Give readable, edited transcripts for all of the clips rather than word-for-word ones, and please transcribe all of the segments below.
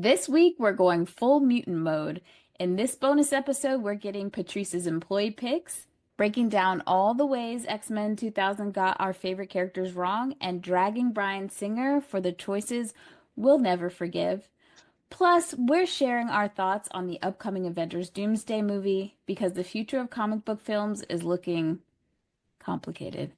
This week, we're going full mutant mode. In this bonus episode, we're getting Patrice's employee picks, breaking down all the ways X-Men 2000 got our favorite characters wrong, and dragging Bryan Singer for the choices we'll never forgive. Plus, we're sharing our thoughts on the upcoming Avengers Doomsday movie because the future of comic book films is looking complicated.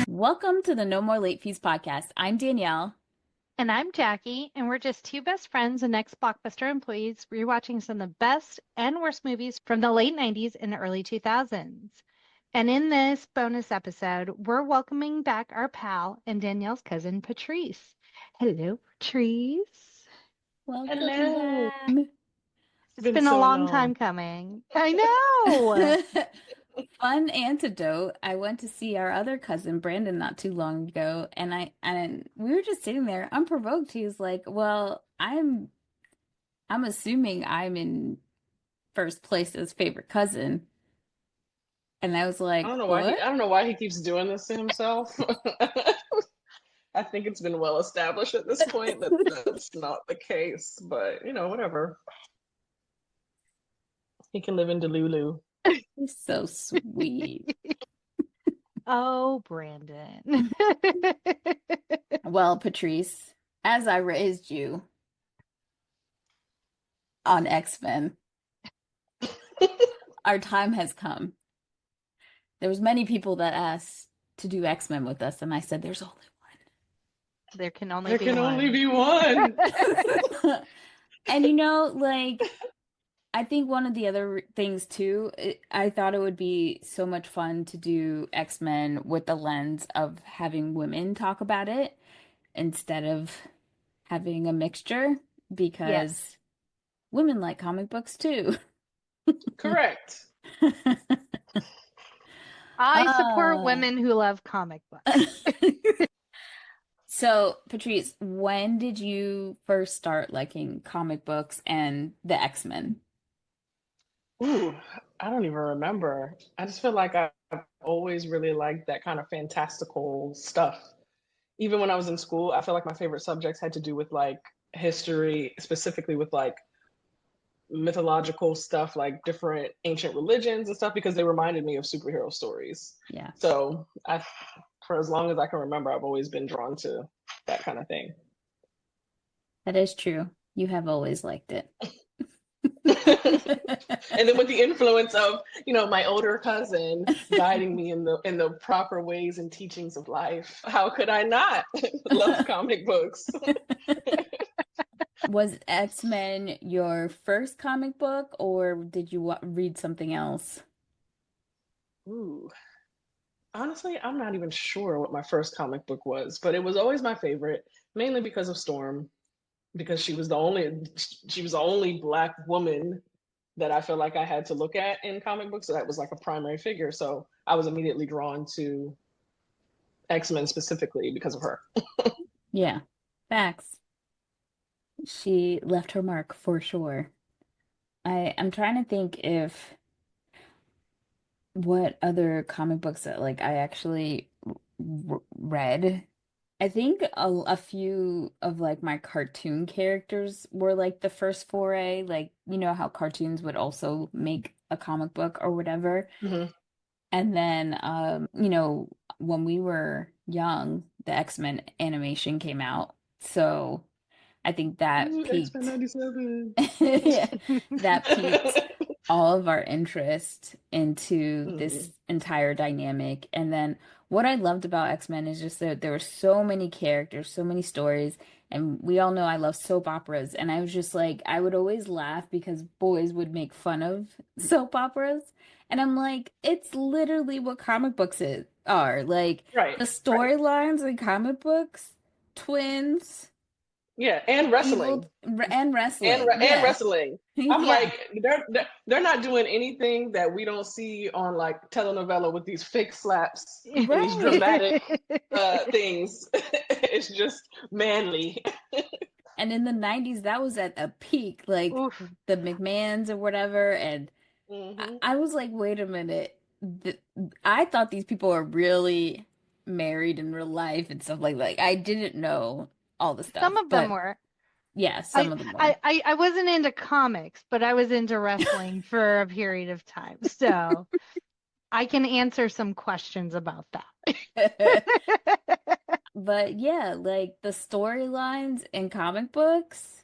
Welcome to the No More Late Fees podcast. I'm Danielle. And I'm Jackie, and we're just two best friends and ex-Blockbuster employees rewatching some of the best and worst movies from the late 90s and early 2000s. And in this bonus episode, we're welcoming back our pal and Danielle's cousin, Patrice. Hello, Patrice. Welcome Hello. back. It's been a long time coming. I know. Fun antidote. I went to see our other cousin Brandon not too long ago, and we were just sitting there unprovoked. He was like, "Well, I'm assuming I'm in first place as favorite cousin," and I was like, I don't know "What?" why I don't know why he keeps doing this to himself. I think it's been well established at this point that that's not the case, but whatever. He can live in Delulu. He's so sweet. Oh, Brandon. Well, Patrice, as I raised you on X-Men, our time has come. There was many people that asked to do X-Men with us, and I said, "There's only one." There can only There be can one. only be one. And I think one of the other things too, I thought it would be so much fun to do X-Men with the lens of having women talk about it instead of having a mixture, because women like comic books too. Correct. I support women who love comic books. So, Patrice, when did you first start liking comic books and the X-Men? Ooh, I don't even remember. I just feel like I've always really liked that kind of fantastical stuff. Even when I was in school, I feel like my favorite subjects had to do with like history, specifically with like mythological stuff, like different ancient religions and stuff, because they reminded me of superhero stories. Yeah. So for as long as I can remember, I've always been drawn to that kind of thing. That is true. You have always liked it. And then with the influence of my older cousin guiding me in the proper ways and teachings of life, how could I not love comic books? Was X-Men your first comic book, or did you read something else? Ooh, honestly, I'm not even sure what my first comic book was, but it was always my favorite, mainly because of Storm, because she was the only Black woman that I feel like I had to look at in comic books. So that was like a primary figure. So I was immediately drawn to X-Men specifically because of her. Yeah, facts. She left her mark for sure. I'm trying to think if what other comic books that like I actually read. I think a few of like my cartoon characters were like the first foray, like how cartoons would also make a comic book or whatever. Mm-hmm. And then when we were young, the X-Men animation came out. So I think that piqued X-Men 97. yeah, that piqued all of our interest into this entire dynamic. And then what I loved about X-Men is just that there were so many characters, so many stories, and we all know I love soap operas. And I was just like, I would always laugh because boys would make fun of soap operas. And I'm like, it's literally what comic books are. Like Right, the storylines in comic books, twins. yeah, and wrestling. And wrestling. And wrestling. I'm Yeah. like, they're not doing anything that we don't see on like telenovela with these fake slaps and these dramatic things. It's just manly. And in the 90s, that was at a peak, like Oof. the McMahons or whatever. And Mm-hmm. I was like, wait a minute. th I thought these people were really married in real life and stuff like I didn't know all the Some stuff, of them but were. yeah, some I, of them were. I wasn't into comics, but I was into wrestling for a period of time. So I can answer some questions about that. But yeah, like the storylines in comic books,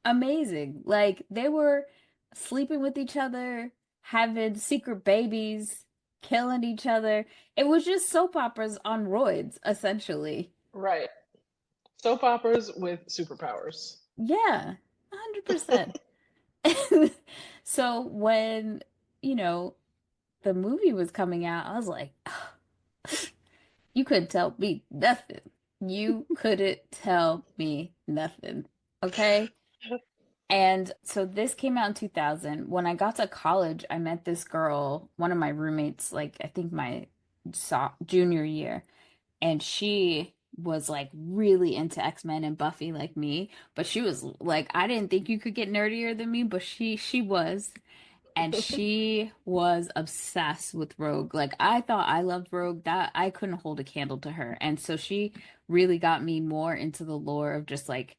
amazing. Like they were sleeping with each other, having secret babies, killing each other. It was just soap operas on roids, essentially. Right. Soap operas with superpowers. Yeah, 100%. So when, you know, the movie was coming out, I was like, you couldn't tell me nothing. You couldn't tell me nothing. Okay? And so this came out in 2000. When I got to college, I met this girl, one of my roommates, like I think my junior year, and she was like really into X-Men and Buffy like me, but she was like I didn't think you could get nerdier than me, but she was. And she was obsessed with Rogue. Like I thought I loved Rogue, that I couldn't hold a candle to her. And so she really got me more into the lore of just like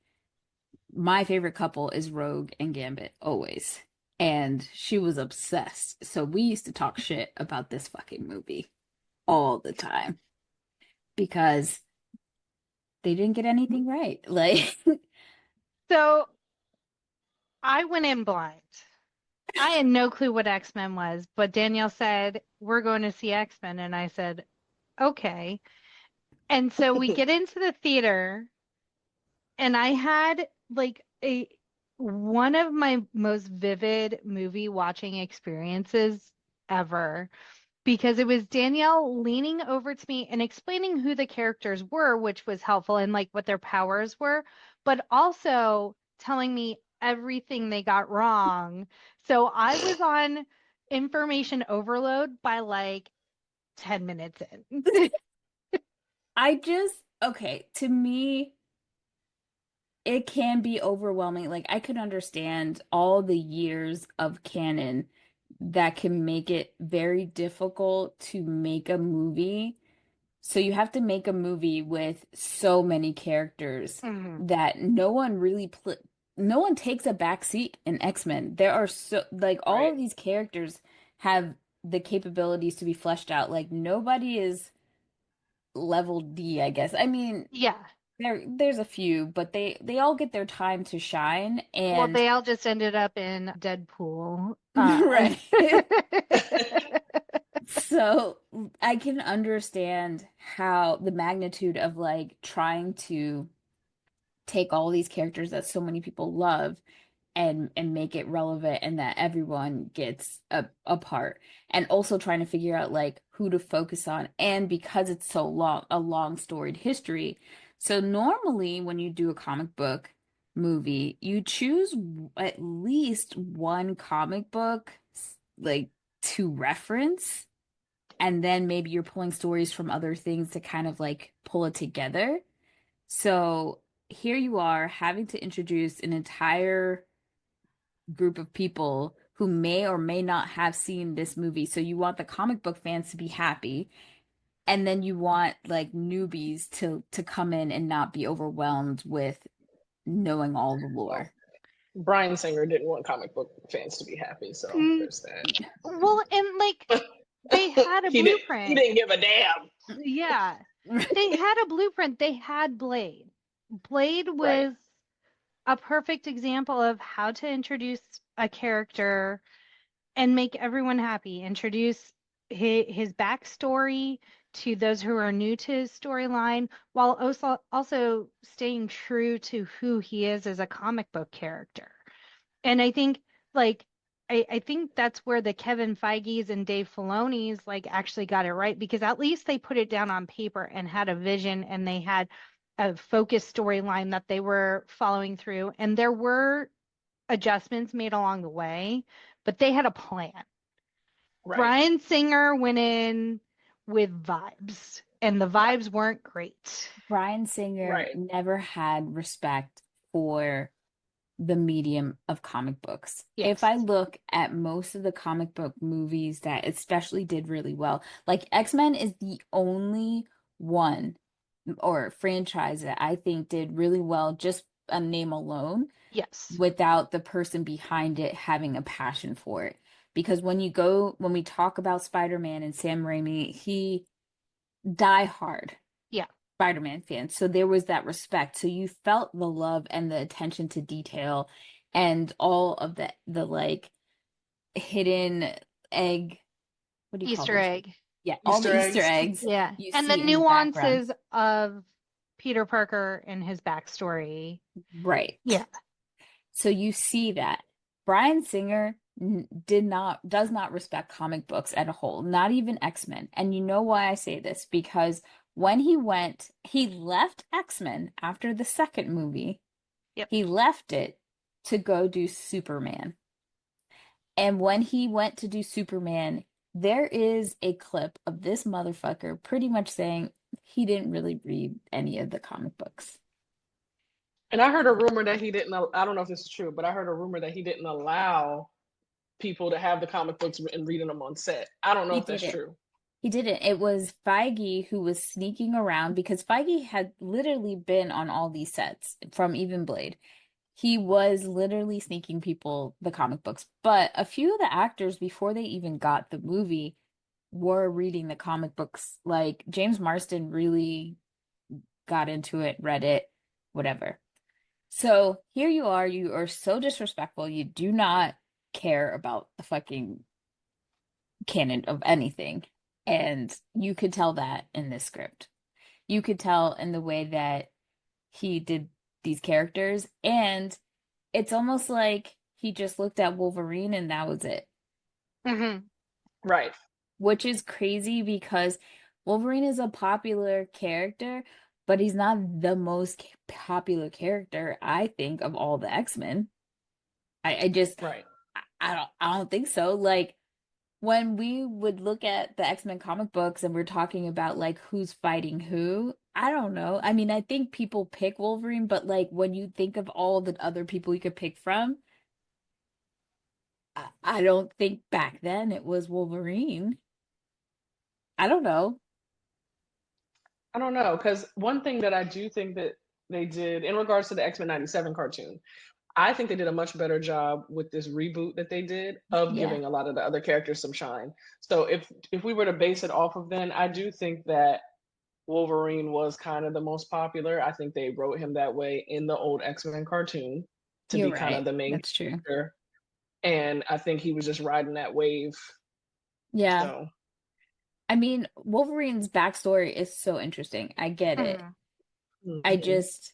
my favorite couple is Rogue and Gambit always. And she was obsessed. So we used to talk shit about this fucking movie all the time because they didn't get anything right. Like So I went in blind. I had no clue what X-Men was, but Danielle said, we're going to see X-Men. And I said, okay. And so we get into the theater, and I had like a one of my most vivid movie watching experiences ever because it was Danielle leaning over to me and explaining who the characters were, which was helpful, and like what their powers were, but also telling me everything they got wrong. So I was on information overload by like 10 minutes in. I just okay, to me it can be overwhelming. Like I could understand all the years of canon that can make it very difficult to make a movie. So you have to make a movie with so many characters Mhm. that no one takes a back seat in X-Men. There are so like all Right. of these characters have the capabilities to be fleshed out. Like nobody is level D, I guess. I mean, Yeah. there's a few, but they all get their time to shine Well, and they all just ended up in Deadpool. right. So I can understand how the magnitude of like trying to take all these characters that so many people love and make it relevant and that everyone gets a part and also trying to figure out like who to focus on and because it's so long a long storied history. So normally when you do a comic book movie you choose at least one comic book like to reference and then maybe you're pulling stories from other things to kind of like pull it together. So here you are having to introduce an entire group of people who may or may not have seen this movie. So you want the comic book fans to be happy, and then you want like newbies to come in and not be overwhelmed with knowing all the Well, lore. Bryan Singer didn't want comic book fans to be happy, so Mm, there's well, and like they that. had a He blueprint. didn't give a damn. Yeah. They had a blueprint. They had Blade. Blade Right. was a perfect example of how to introduce a character and make everyone happy. Introduce his backstory to those who are new to his storyline, while also staying true to who he is as a comic book character. And I think like I think that's where the Kevin Feige's and Dave Filoni's like actually got it right because at least they put it down on paper and had a vision and they had a focused storyline that they were following through. And there were adjustments made along the way, but they had a plan. Right. Bryan Singer went in with vibes, and the Right. vibes weren't great. Bryan Singer Right. never had respect for the medium of comic books. If Yes. I look at most of the comic book movies that especially did really well, like X-Men is the only one or franchise that I think did really well just a name alone Yes. without the person behind it having a passion for it. Because when we talk about Spider-Man and Sam Raimi, he die hard Yeah. Spider-Man fan. So there was that respect. So you felt the love and the attention to detail and all of the like hidden egg, what do you call Easter those? egg. Yeah, all the Easter Easter eggs. eggs Yeah. you And the see in the background. nuances of Peter Parker and his backstory. Right. Yeah. So you see that. Bryan Singer does not respect comic books at a whole, not even X-Men. And you know why I say this? Because when he left X-Men after the second movie. Yep. He left it to go do Superman. And when he went to do Superman, there is a clip of this motherfucker pretty much saying he didn't really read any of the comic books. And I heard a rumor that he didn't. I don't know if this is true, but I heard a rumor that he didn't allow people to have the comic books and reading them on set. I don't know He if that's didn't. true. He didn't. It was Feige who was sneaking around because Feige had literally been on all these sets from Even Blade. He was literally sneaking people the comic books. But a few of the actors, before they even got the movie, were reading the comic books. Like James Marsden really got into it, read it, whatever. So here you are so disrespectful. You do not care about the fucking canon of anything. And you could tell that in this script. You could tell in the way that he did these characters. And it's almost like he just looked at Wolverine and that was it. Mm-hmm. Right. Which is crazy because Wolverine is a popular character, but he's not the most popular character, I think, of all the X-Men. I just Right. I don't think so. Like when we would look at the X-Men comic books and we're talking about like who's fighting who, I don't know. I mean, I think people pick Wolverine, but like when you think of all the other people you could pick from, I don't think back then it was Wolverine. I don't know. I don't know, because one thing that I do think that they did in regards to the X-Men 97 cartoon, I think they did a much better job with this reboot that they did of Yeah, giving a lot of the other characters some shine. So if we were to base it off of then, I do think that Wolverine was kind of the most popular. I think they wrote him that way in the old X-Men cartoon to you're be kind of right. the main That's true. character. And I think he was just riding that wave. Yeah. So I mean, Wolverine's backstory is so interesting. I get it. Mm-hmm. I mhm. just,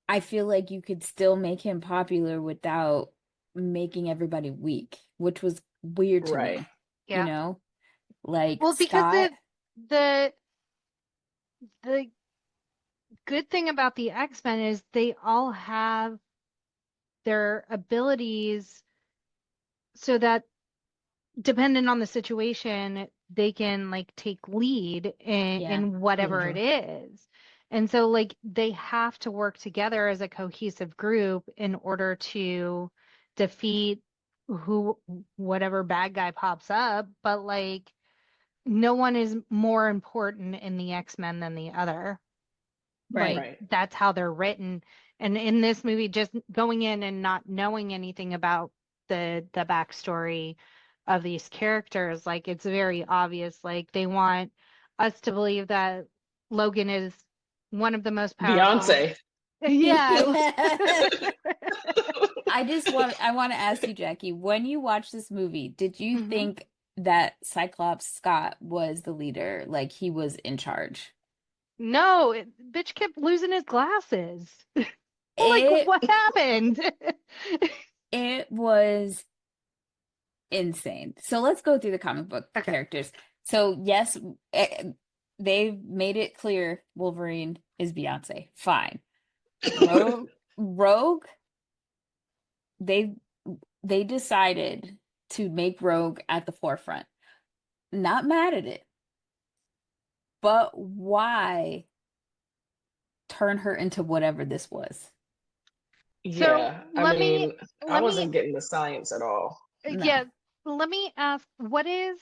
I feel like you could still make him popular without making everybody weak, which was weird to Right. me, you Yeah. know? Like Well, because Scott, the the good thing about the X-Men is they all have their abilities so that depending on the situation, they can like take lead yeah, in whatever it Mhm. is. And so like they have to work together as a cohesive group in order to defeat who whatever bad guy pops up, but like no one is more important in the X-Men than the other. right. Like Right. that's how they're written. And in this movie, just going in and not knowing anything about the backstory of these characters, like it's very obvious. Like they want us to believe that Logan is one of the most powerful. Beyonce. Yeah. Yeah. I want to ask you, Jackie, when you watched this movie, did you Mhm. think that Cyclops Scott was the leader, like he was in charge? No, bitch kept losing his glasses. Like, It what happened? it was insane. So let's go through the comic book Okay. characters. So yes, they've made it clear Wolverine is Beyonce. Fine. Rogue, they they decided to make Rogue at the forefront. Not mad at it, but why turn her into whatever this was? So Yeah, I let me mean, I let me wasn't getting the science at all. yeah, No. let me ask what is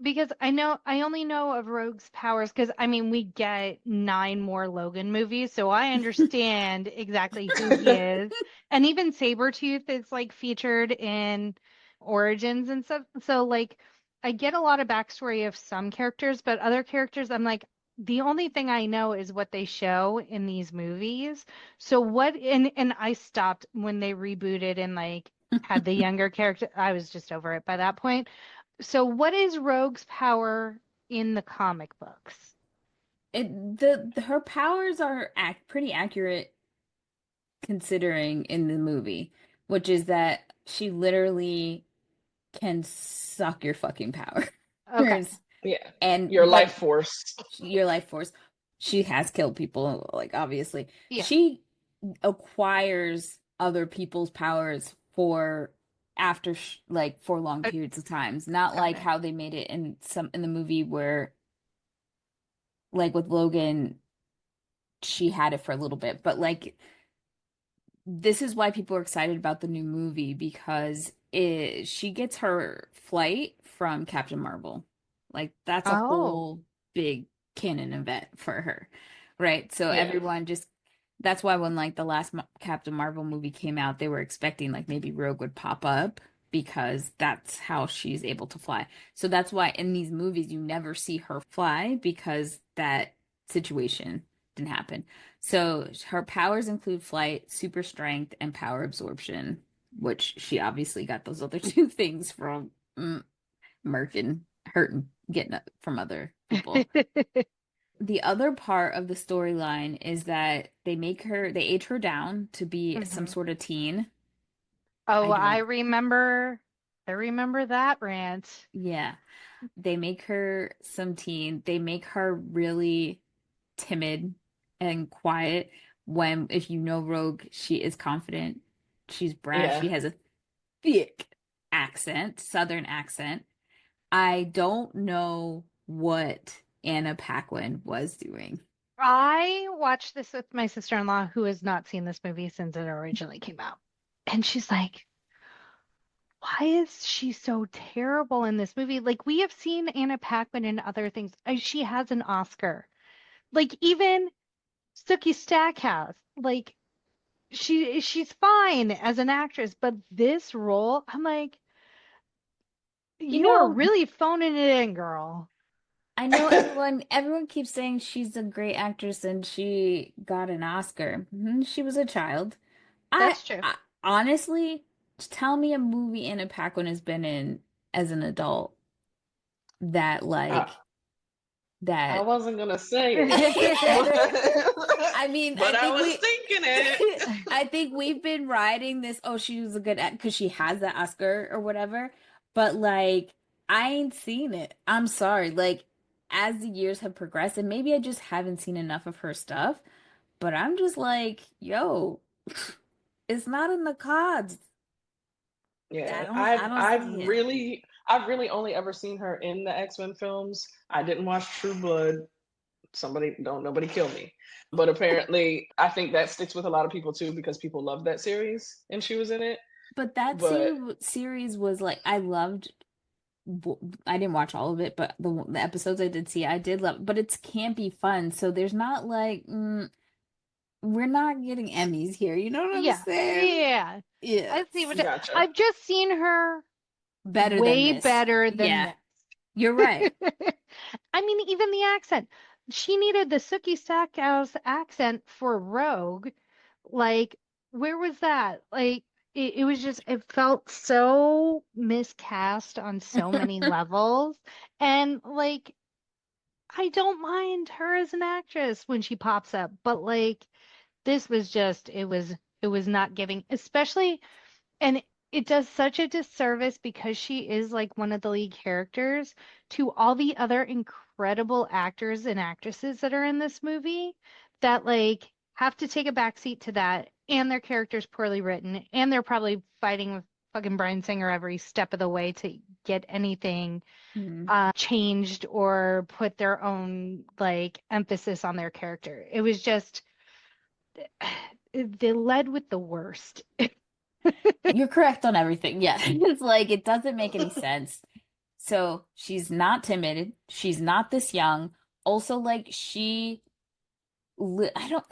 because I only know of Rogue's powers because I mean we get 9 more Logan movies, so I understand exactly who he is. And even Sabretooth is like featured in Origins and stuff. So like I get a lot of backstory of some characters, but other characters I'm like the only thing I know is what they show in these movies. So what and I stopped when they rebooted and like had the younger character. I was just over it by that point. So what is Rogue's power in the comic books? Her powers are pretty accurate considering in the movie, which is that she literally can suck your fucking Okay. powers. Yeah, And your life but force. your life force, she has killed people, like obviously. Yeah. She acquires other people's powers for after like for long Uh, periods of times, not Got like it. how they made it in some in the movie where like with Logan she had it for a little bit, but like this is why people are excited about the new movie because she gets her flight from Captain Marvel. Like that's a Oh, whole big canon event for her, right? So Yeah, everyone just that's why when like the last Captain Marvel movie came out, they were expecting like maybe Rogue would pop up because that's how she's able to fly. So that's why in these movies you never see her fly because that situation didn't happen. So her powers include flight, super strength, and power absorption, which she obviously got those other two things from Merc and hurting getting it from other people. The other part of the storyline is that they age her down to be some hmm. sort of teen. I Oh, don't, I remember that rant. yeah. They make her some teen. They make her really timid and quiet when if you know Rogue, she is confident. She's brash. She yeah. has a thick accent, southern accent. I don't know what Anna Paquin was doing. I watched this with my sister-in-law who has not seen this movie since it originally came out. And she's like, why is she so terrible in this movie? Like we have seen Anna Paquin in other things. She has an Oscar. Like even Sookie Stackhouse, like she's fine as an actress, but this role, I'm like, You you are know, really phoning it in, girl. I know everyone keeps saying she's a great actress and she got an Oscar. She was a child. I, That's true. I honestly tell me a movie Anna Paquin has been in as an adult that I, like I that wasn't gonna say it, but I mean, but I was thinking it. I think we've been riding this, oh, she was a good act because she has the Oscar or whatever. But like, I ain't seen it. I'm sorry. Like, as the years have progressed, and maybe I just haven't seen enough of her stuff, but I'm just like, yo, it's not in the cards. Yeah, I I've don't I've see it. really I've really only ever seen her in the X-Men films. I didn't watch True Blood. Nobody kill me. But apparently I think that sticks with a lot of people too because people love that series and she was in it. But that But series was like I loved. I didn't watch all of it, but the episodes I did see, I did love. But it's campy fun, so there's not like we're not getting Emmys here. You know what I'm Yeah, saying? yeah. Yeah, I see what gotcha. I've just seen her better than way this. better than Yeah, this. you're right. I mean, even the accent. She needed the Sookie Stackhouse accent for Rogue. Like, where was that? Like, it was just, it felt so miscast on so many levels. And, like, I don't mind her as an actress when she pops up, but, like, this was just, it was not giving, especially and it does such a disservice because she is like one of the lead characters to all the other incredible actors and actresses that are in this movie that like have to take a backseat to that and their characters poorly written and they're probably fighting with fucking Bryan Singer every step of the way to get anything Hmm. changed or put their own like emphasis on their character. It was just they led with the worst. You're correct on everything. Yeah. It's like it doesn't make any sense. So she's not timid. She's not this young. Also, like I don't,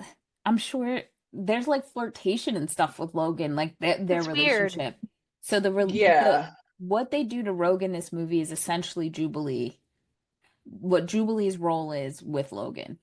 I'm sure there's like flirtation and stuff with Logan, like their It's weird. relationship. So the Yeah. what they do to Rogue in this movie is essentially Jubilee, what Jubilee's role is with Logan.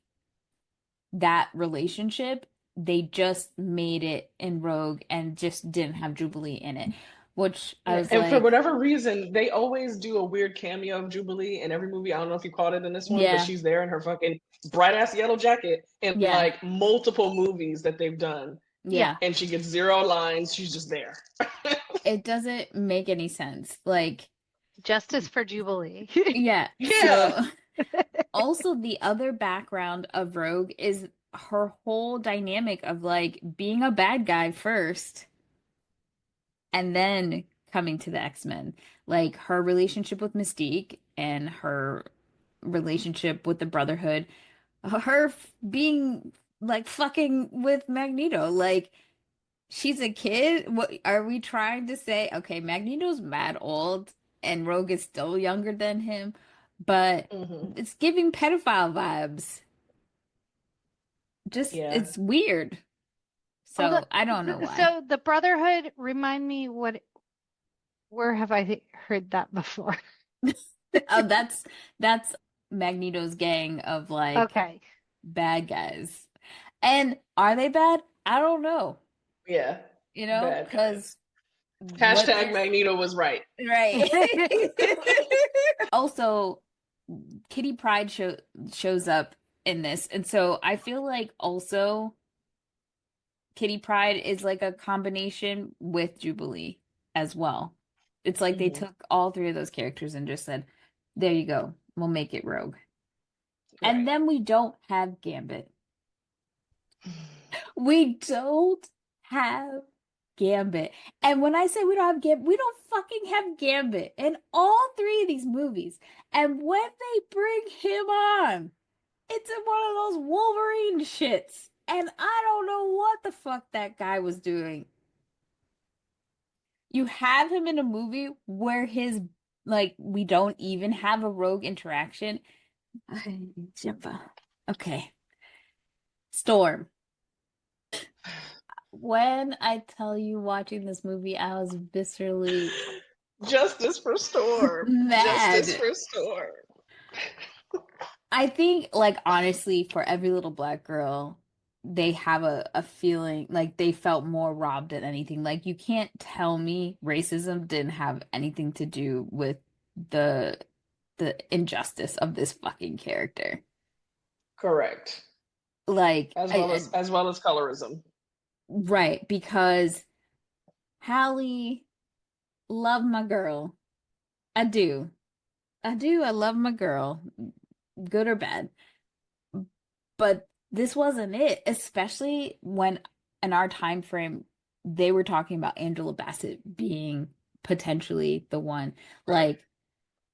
That relationship, they just made it in Rogue and just didn't have Jubilee in it, which I Yeah. was And for like, whatever reason, they always do a weird cameo of Jubilee in every movie. I don't know if you caught it in this one, but yeah, she's there in her fucking bright ass yellow jacket in yeah, like multiple movies that they've done. Yeah. yeah. And she gets zero lines. She's just there. It doesn't make any sense. Like, Justice for Jubilee. yeah. Yeah. So also the other background of Rogue is her whole dynamic of like being a bad guy first and then coming to the X-Men. Like her relationship with Mystique and her relationship with the Brotherhood, her being like fucking with Magneto. Like she's a kid. What are we trying to say? Okay, Magneto's mad old and Rogue is still younger than him, but Hmm. it's giving pedophile vibes. Just Yeah. it's weird. Although, So I don't know why. so the Brotherhood, remind me where have I heard that before? Oh, that's Magneto's gang of like Okay. bad guys. And are they bad? I don't know. Yeah. Bad guys. Because what Hashtag they're Magneto was right. right. Also, Kitty Pryde shows up in this, and so I feel like also Kitty Pryde is like a combination with Jubilee as well. It's like they Hmm. took all three of those characters and just said, "There you go. We'll make it Rogue." And Right. then we don't have Gambit. We don't have Gambit. And when I say we don't have Gambit, we don't fucking have Gambit in all three of these movies. And when they bring him on, it's in one of those Wolverine shits. And I don't know what the fuck that guy was doing. You have him in a movie where his, like, we don't even have a Rogue interaction. Okay. Storm. When I tell you watching this movie, I was viscerally Justice for Storm. Justice mad. for Storm. I think, like, honestly, for every little black girl, they have a feeling like they felt more robbed than anything. Like, you can't tell me racism didn't have anything to do with the the injustice of this fucking character. Correct. Like, As well as colorism. right, because Hallie, love my girl. I do. I do. I love my girl, good or bad. But this wasn't it, especially when in our time frame they were talking about Angela Bassett being potentially the one. Right. Like,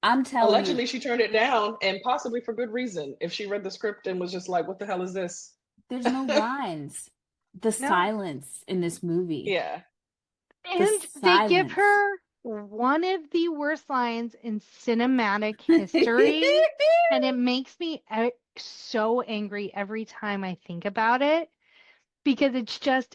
I'm telling you, Allegedly, she turned it down, and possibly for good reason. If she read the script and was just like, "What the hell is this?" there's no lines. The No. silence in this movie. Yeah. The And they give silence. her one of the worst lines in cinematic history, and it makes me so angry every time I think about it because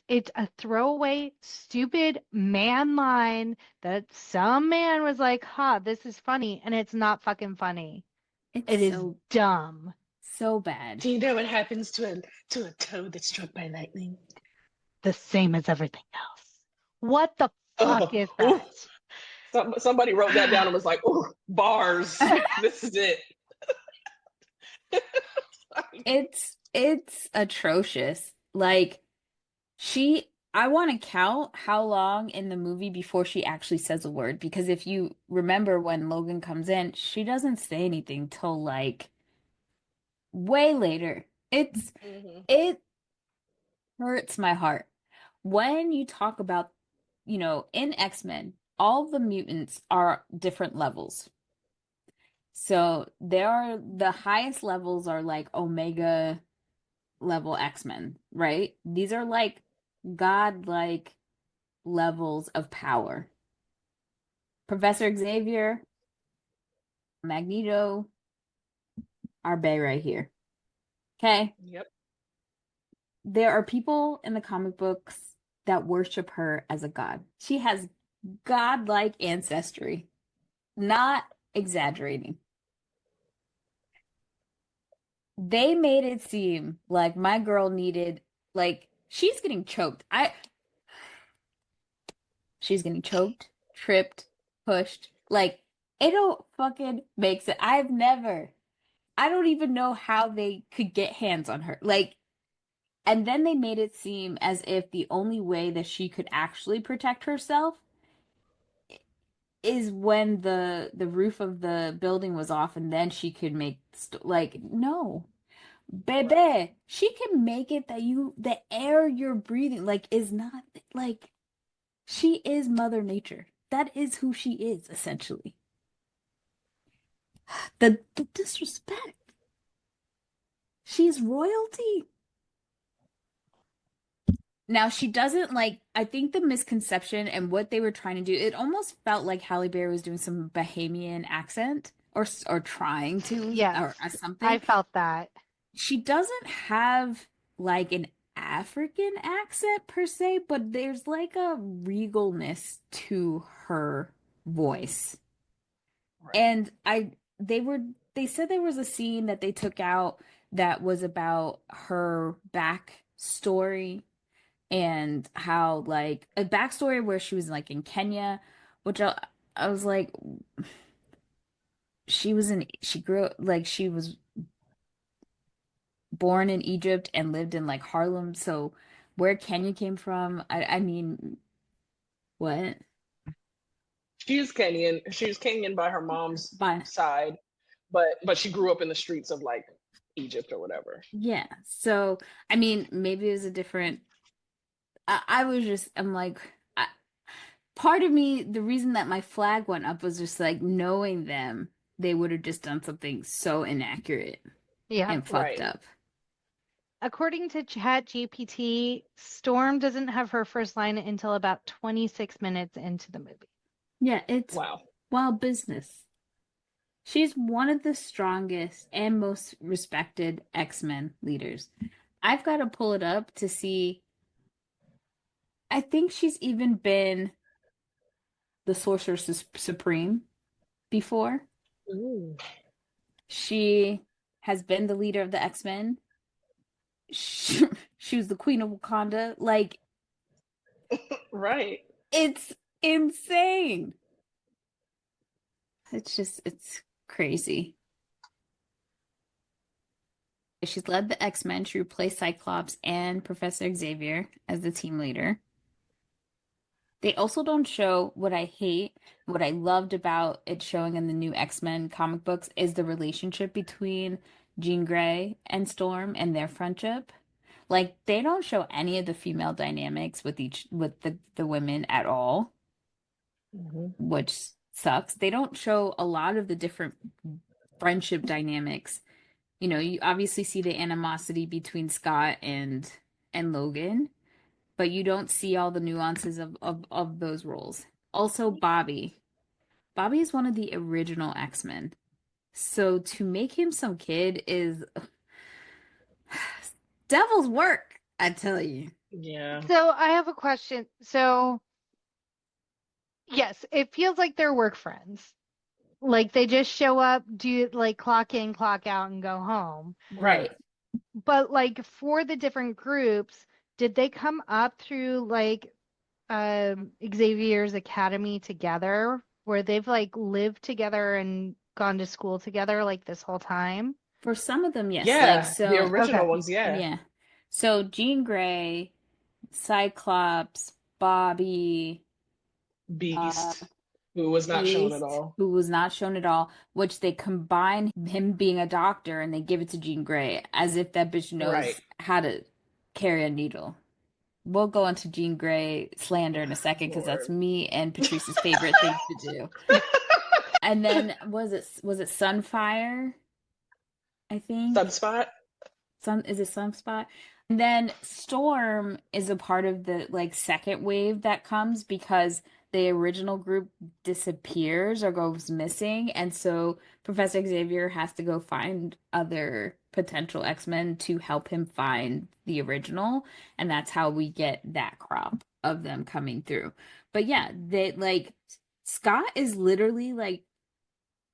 it's a throwaway, stupid man line that some man was like, "Ha, this is funny," and it's not fucking funny. It's It is so dumb. so bad. Do you know what happens to a toad that's struck by lightning? The same as everything else. What the fuck Oh, is ooh. that? Somebody wrote that down and was like, "Oh, bars. This is it." It's atrocious. Like I want to count how long in the movie before she actually says a word because if you remember when Logan comes in, she doesn't say anything till like way later. Hmm. It hurts my heart when you talk about, in X-Men, all the mutants are different levels. So there are the highest levels are like Omega level X-Men, right? These are like godlike levels of power. Professor Xavier, Magneto, our bae right here. Okay? Yep. There are people in the comic books that worship her as a god. She has godlike ancestry. Not exaggerating. They made it seem like my girl needed, like, she's getting choked. She's getting choked, tripped, pushed. Like, it don't fucking make sense. I don't even know how they could get hands on her. Like, and then they made it seem as if the only way that she could actually protect herself is when the roof of the building was off, and then she could make like, no. Right. Bebe, she can make it that the air you're breathing like is not like, she is Mother Nature. That is who she is, essentially. The disrespect. She's royalty. Now she doesn't like, I think the misconception and what they were trying to do, it almost felt like Halle Berry was doing some Bahamian accent or trying to Yes, or I something. felt that. She doesn't have like an African accent per se, but there's like a regalness to her voice. Right. And they said there was a scene that they took out that was about her backstory and how, like, a backstory where she was like in Kenya, which I was like, she grew up like she was born in Egypt and lived in like Harlem. So where Kenya came from, I mean, what? She's Kenyan. She's Kenyan by her mom's But side, but she grew up in the streets of like Egypt or whatever. yeah. So I mean, maybe it was a different. I was just, I'm like, part of me, the reason that my flag went up was just like knowing them, they would have just done something so inaccurate Yeah. and fucked Right. up. According to ChatGPT, Storm doesn't have her first line until about 26 minutes into the movie. Yeah, it's Wow. wild business. She's one of the strongest and most respected X-Men leaders. I've got to pull it up to see. I think she's even been the Sorcerer Supreme before. Ooh. She has been the leader of the X-Men. She, she was the Queen of Wakanda. Like, Right. it's insane. It's crazy. She's led the X-Men to replace Cyclops and Professor Xavier as the team leader. They also don't show what I hate, what I loved about it showing in the new X-Men comic books is the relationship between Jean Grey and Storm and their friendship. Like, they don't show any of the female dynamics with the women at all, Mhm. which sucks. They don't show a lot of the different friendship dynamics. You know, you obviously see the animosity between Scott and Logan, but you don't see all the nuances of those roles. Also, Bobby. Bobby is one of the original X-Men. So to make him some kid is devil's work, I tell you. Yeah. So I have a question. So, yes, it feels like they're work friends. Like they just show up, do like clock in, clock out, and go home. Right. Right. But like for the different groups, did they come up through like Xavier's Academy together, where they've like lived together and gone to school together like this whole time? For some of them, yes. Like, Yeah. The so, original Okay. ones, yeah. yeah. So Jean Grey, Cyclops, Bobby, uh, Beast, who was not shown at Beast, all. who was not shown at all, which they combine him being a doctor and they give it to Jean Grey as if that bitch Right. knows how to carry a needle. We'll go into Jean Grey slander in a second because that's Lord. me and Patrice's favorite thing to do. And then was it Sunfire? I think Sunspot? Is it Sunspot? And then Storm is a part of the like second wave that comes because the original group disappears or goes missing, and so Professor Xavier has to go find other potential X-Men to help him find the original, and that's how we get that crop of them coming through. But yeah, they like Scott is literally like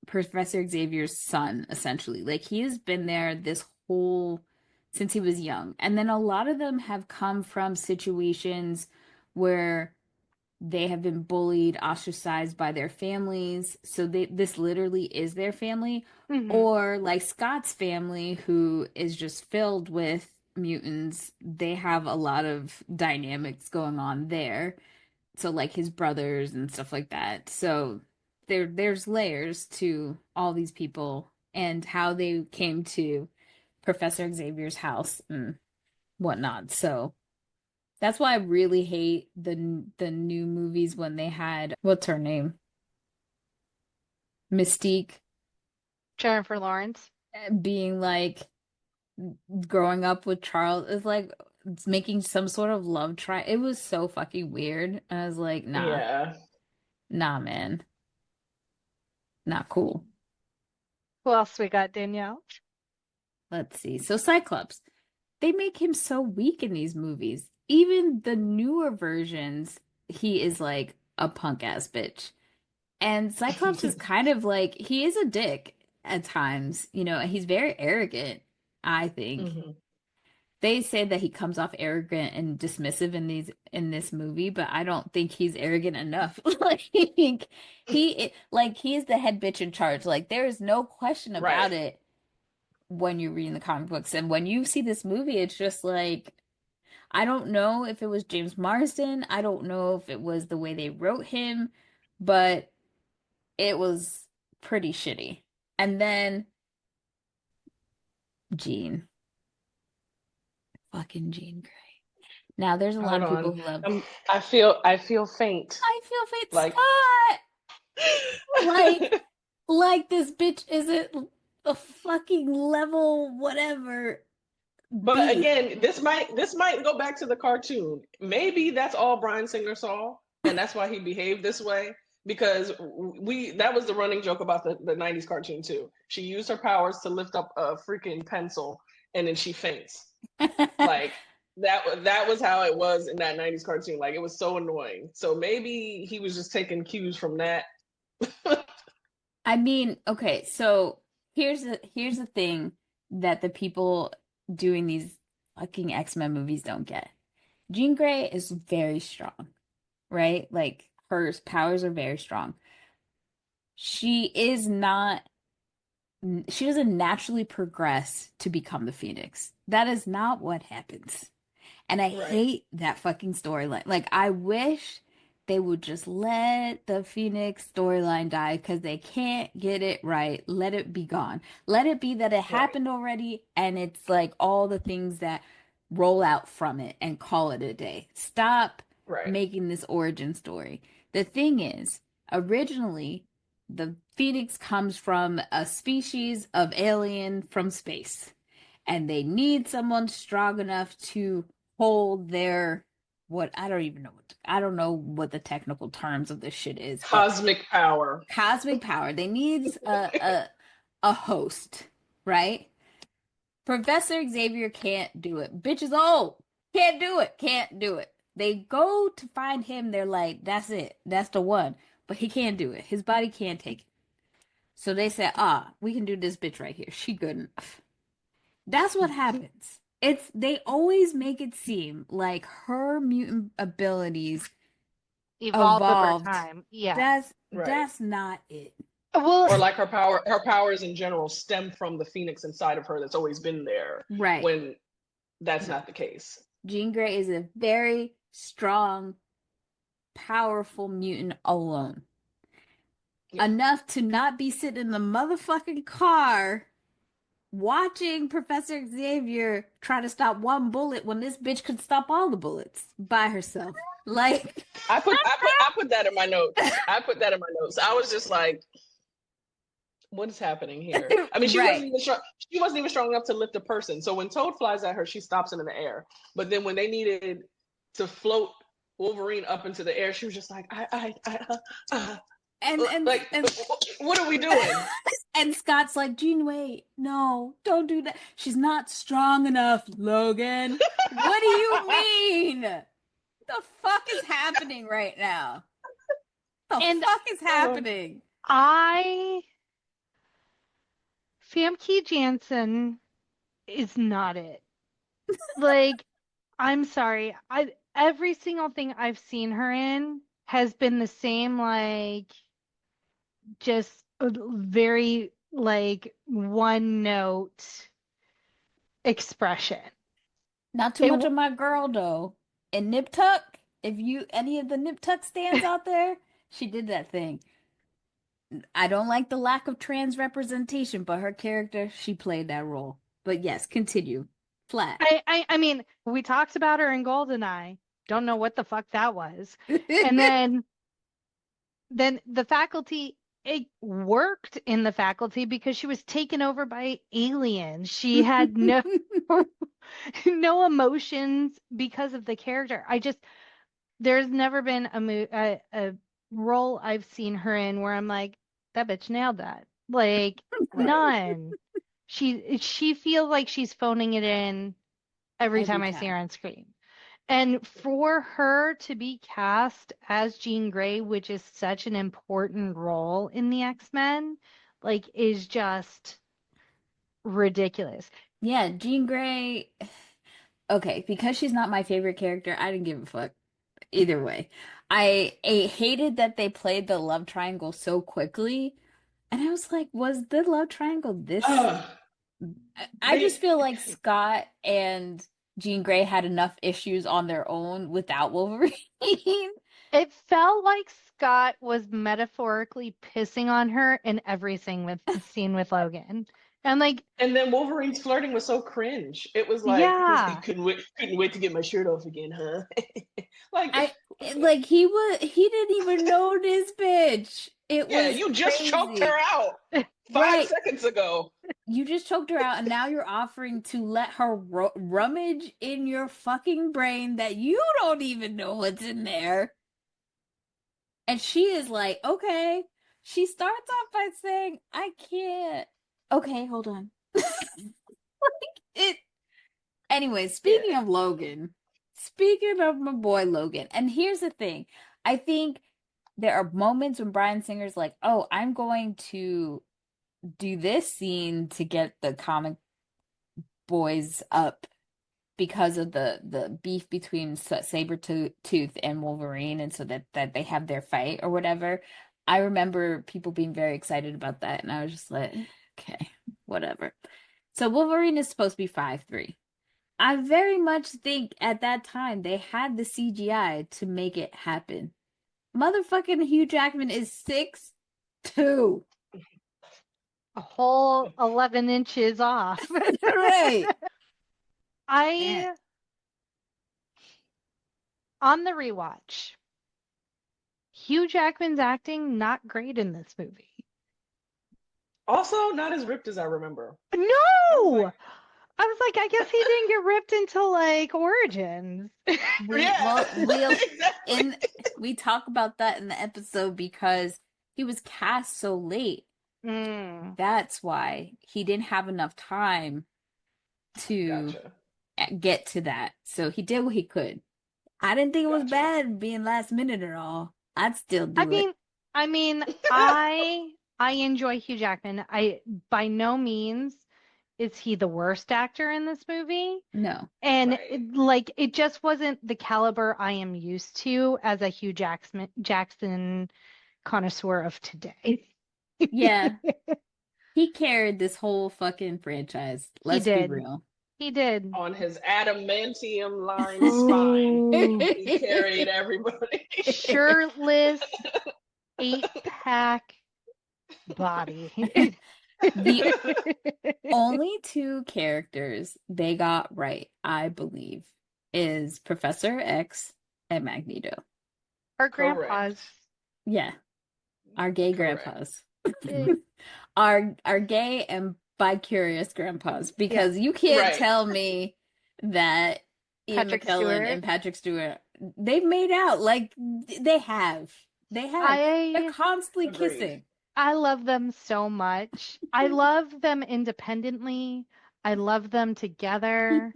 Professor Xavier's son, essentially. Like he has been there this whole since he was young. And then a lot of them have come from situations where they have been bullied, ostracized by their families. So this literally is their family. Hmm. Or like Scott's family, who is just filled with mutants, they have a lot of dynamics going on there. So like his brothers and stuff like that. So there's layers to all these people and how they came to Professor Xavier's house and whatnot. So that's why I really hate the new movies when they had what's her name? Mystique Jennifer Lawrence. being like growing up with Charles is like it's making some sort of love try. It was so fucking weird. I was like, nah, Yeah. nah, man, not cool. Who else we got, Danielle? Let's see. So Cyclops, they make him so weak in these movies. Even the newer versions, he is like a punk ass bitch. And Cyclops is kind of like he is a dick at times, you know, he's very arrogant, I think. Hmm. They say that he comes off arrogant and dismissive in this movie, but I don't think he's arrogant enough. Like he is the head bitch in charge. Like there is no question Right. about it when you're reading the comic books. And when you see this movie, it's just like I don't know if it was James Marsden. I don't know if it was the way they wrote him, but it was pretty shitty. And then Jean, fucking Jean Grey. Now there's a lot Hold of people on. who love. I feel faint. I feel fate, Like Scott. Like, like this bitch isn't a fucking level whatever But B. again, this might go back to the cartoon. Maybe that's all Bryan Singer saw, and that's why he behaved this way. Because we that was the running joke about the 90s cartoon too. She used her powers to lift up a freaking pencil and then she faints. Like that was how it was in that 90s cartoon. Like it was so annoying. So maybe he was just taking cues from that. I mean, okay, so here's the thing that the people doing these fucking X-Men movies don't get. Jean Grey is very strong, right? Like her powers are very strong. She is not she doesn't naturally progress to become the Phoenix. That is not what happens. And I Right. hate that fucking storyline. Like, I wish they would just let the Phoenix storyline die because they can't get it right. Let it be gone. Let it be that it Right. happened already and it's like all the things that roll out from it and call it a day. Stop Right. making this origin story. The thing is, originally, the Phoenix comes from a species of alien from space, and they need someone strong enough to hold their what I don't know what the technical terms of this shit is, but Cosmic power. cosmic power. They need a host, right? Professor Xavier can't do it. Bitch is old. Can't do it. Can't do it. They go to find him. They're like, that's it. That's the one. But he can't do it. His body can't take it. So they said, we can do this bitch right here. She good enough. That's what happens. It's they always make it seem like her mutant abilities Evolved over evolved. time. Yeah. Right. That's not it. Or Well, like her powers in general stem from the Phoenix inside of her that's always been there Right. when that's No. not the case. Jean Grey is a very strong, powerful mutant alone. Yeah. Enough to not be sitting in the motherfucking car watching Professor Xavier try to stop one bullet when this bitch could stop all the bullets by herself. Like, I put that in my notes. I put that in my notes. I was just like, what is happening here? I mean, Right. she wasn't even strong enough to lift a person. So when Toad flies at her, she stops it in the air. But then when they needed to float Wolverine up into the air, she was just like, And like, what are we doing? and Scott's like, Jean, wait, no, don't do that. She's not strong enough, Logan. What do you mean? The fuck is happening right now? The And fuck is happening? Famke Janssen is not it. Like, I'm sorry. Every single thing I've seen her in has been the same, like, just very, like, one note expression. Not too much of my girl though. And Nip Tuck, if you any of the Nip Tuck stands out there, she did that thing. I don't like the lack of trans representation, but her character, she played that role. But yes, continue. Flat. I mean, we talked about her in Goldeneye. Don't know what the fuck that was. And then the faculty, it worked in the faculty because she was taken over by aliens. She had no no emotions because of the character. There's never been a role I've seen her in where I'm like, that bitch nailed that. Like, Right. none. She feels like she's phoning it in every time I see her time. on screen. And for her to be cast as Jean Grey, which is such an important role in the X-Men, like, is just ridiculous. Yeah, Jean Grey. Okay, because she's not my favorite character, I didn't give a fuck either way. I hated that they played the love triangle so quickly, and I was like, was the love triangle this? I just feel like Scott and Jean Grey had enough issues on their own without Wolverine. It felt like Scott was metaphorically pissing on her in everything with the scene with Logan. And like, and then Wolverine's flirting was so cringe. It was like, yeah, couldn't wait to get my shirt off again, huh? I like he didn't even know this bitch. It yeah, was you just choked crazy. her out 5 seconds ago. You just choked her out, and now you're offering to let her rummage in your fucking brain that you don't even know what's in there. And she is like, okay. She starts off by saying, I can't. Okay, hold on. it. Anyway, speaking of Logan, speaking of my boy Logan, and here's the thing. I think there are moments when Bryan Singer's like, oh, I'm going to do this scene to get the comic boys up because of the beef between Sabretooth and Wolverine, and so that they have their fight or whatever. I remember people being very excited about that, and I was just like, okay, whatever. So Wolverine is supposed to be 5'3". I very much think at that time they had the CGI to make it happen. Motherfucking Hugh Jackman is 6'2". a whole 11 inches off. Right. On the rewatch, Hugh Jackman's acting not great in this movie. Also, not as ripped as I remember. No! I was like, I guess he didn't get ripped until like Origins. We talk about that in the episode because he was cast so late. That's why he didn't have enough time to get to that. So he did what he could. I didn't think it was bad being last minute at all. I'd still do it. I mean, I enjoy Hugh Jackman. By no means is he the worst actor in this movie. No. And it just wasn't the caliber I am used to as a Hugh Jackson connoisseur of today. Yeah. He carried this whole fucking franchise. Let's be real. He did. On his adamantium lined spine. He carried everybody. Shirtless, 8-pack body. The only two characters they got right, I believe, is Professor X and Magneto. Our grandpas. Yeah. Our gay grandpas. are gay and bi-curious grandpas, Yeah. because you can't Right. tell me that Ian Patrick McKellen Stewart. and Patrick Stewart, they've made out. Like, they have. They have. They're I constantly Agreed. kissing. I love them so much. I love them independently. I love them together.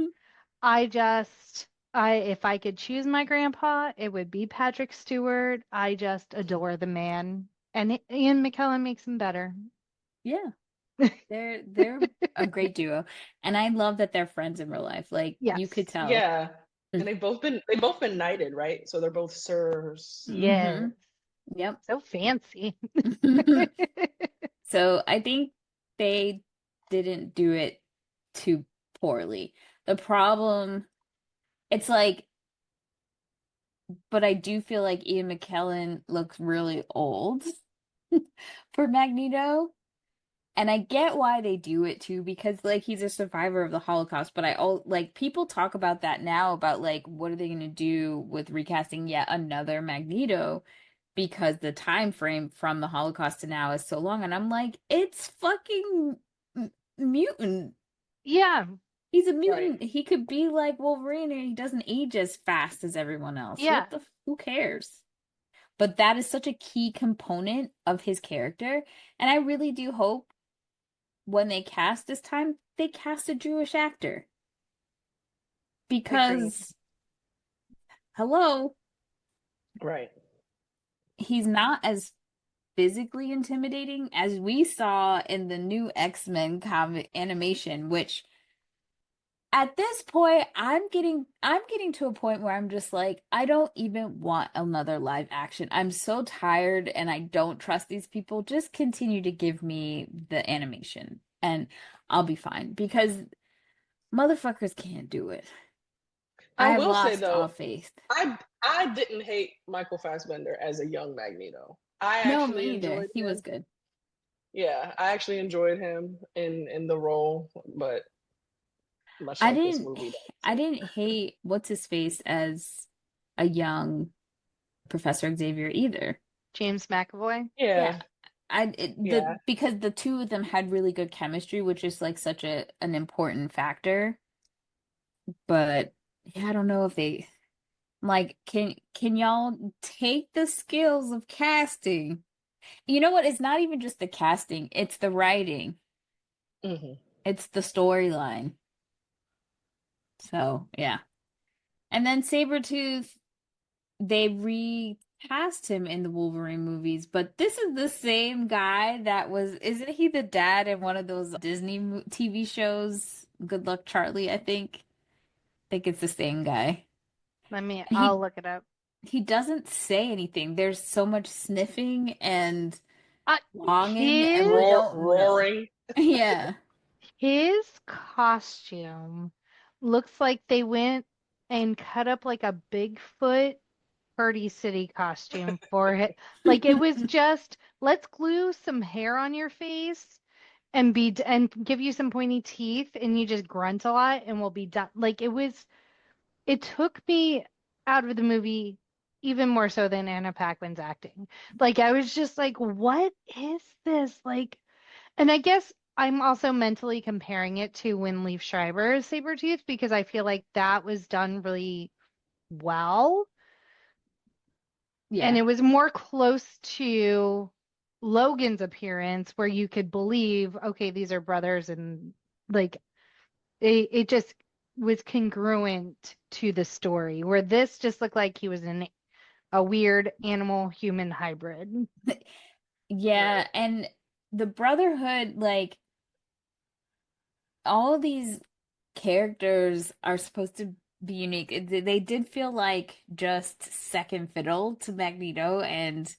I just I if I could choose my grandpa, it would be Patrick Stewart. I just adore the man. And Ian McKellen makes him better. Yeah. They're a great duo. And I love that they're friends in real life. Like, you could Yes. tell. Yeah. And they've both been knighted, right? So they're both sirs. Mm-hmm. Yes. Yep. So fancy. So I think they didn't do it too poorly. The problem, it's like, but I do feel like Ian McKellen looks really old for Magneto. And I get why they do it too, because like he's a survivor of the Holocaust. But like people talk about that now, about like what are they going to do with recasting yet another Magneto, because the time frame from the Holocaust to now is so long. And I'm like, it's fucking mutant. Yeah. He's a Right. mutant. He could be like Wolverine, and he doesn't age as fast as everyone else. Yeah. Who cares? But that is such a key component of his character. And I really do hope when they cast this time, they cast a Jewish actor. Agreed. Because, hello, Right. he's not as physically intimidating as we saw in the new X-Men comic animation, which at this point I'm getting to a point where I'm just like, I don't even want another live action. I'm so tired and I don't trust these people. Just continue to give me the animation and I'll be fine, because motherfuckers can't do it. I I've will say lost all though, faith. I didn't hate Michael Fassbender as a young Magneto. I No, actually me either. enjoyed He was him. good. Yeah, I actually enjoyed him in the role, but much I like this didn't movie, I that's didn't hate what's his face as a young Professor Xavier either. James McAvoy. Yeah. yeah, The yeah, because the two of them had really good chemistry, which is like such an important factor. But yeah, I don't know if they, like, can y'all take the skills of casting? You know what? It's not even just the casting, it's the writing, hmm it's the storyline. So yeah. And then Sabretooth, they recast him in the Wolverine movies, but this is the same guy that isn't he the dad in one of those Disney TV shows? Good Luck Charlie, I think. I think it's the same guy. I'll He look it up. he doesn't say anything. There's so much sniffing and Uh, longing, and we his don't know. roaring. Yeah. his costume looks like they went and cut up like a Bigfoot Party City costume for it. Like it was just, let's glue some hair on your face and give you some pointy teeth and you just grunt a lot and we'll be done. Like it took me out of the movie even more so than Anna Paquin's acting. Like I was just like, what is this? Like, and I guess I'm also mentally comparing it to when Leaf Schreiber's Sabretooth because I feel like that was done really well. And Yeah. it was more close to Logan's appearance where you could believe, okay, these are brothers and like it just was congruent to the story, where this just looked like he was in a weird animal human hybrid. Yeah, Right. and the Brotherhood, like, all of these characters are supposed to be unique. They did feel like just second fiddle to Magneto, and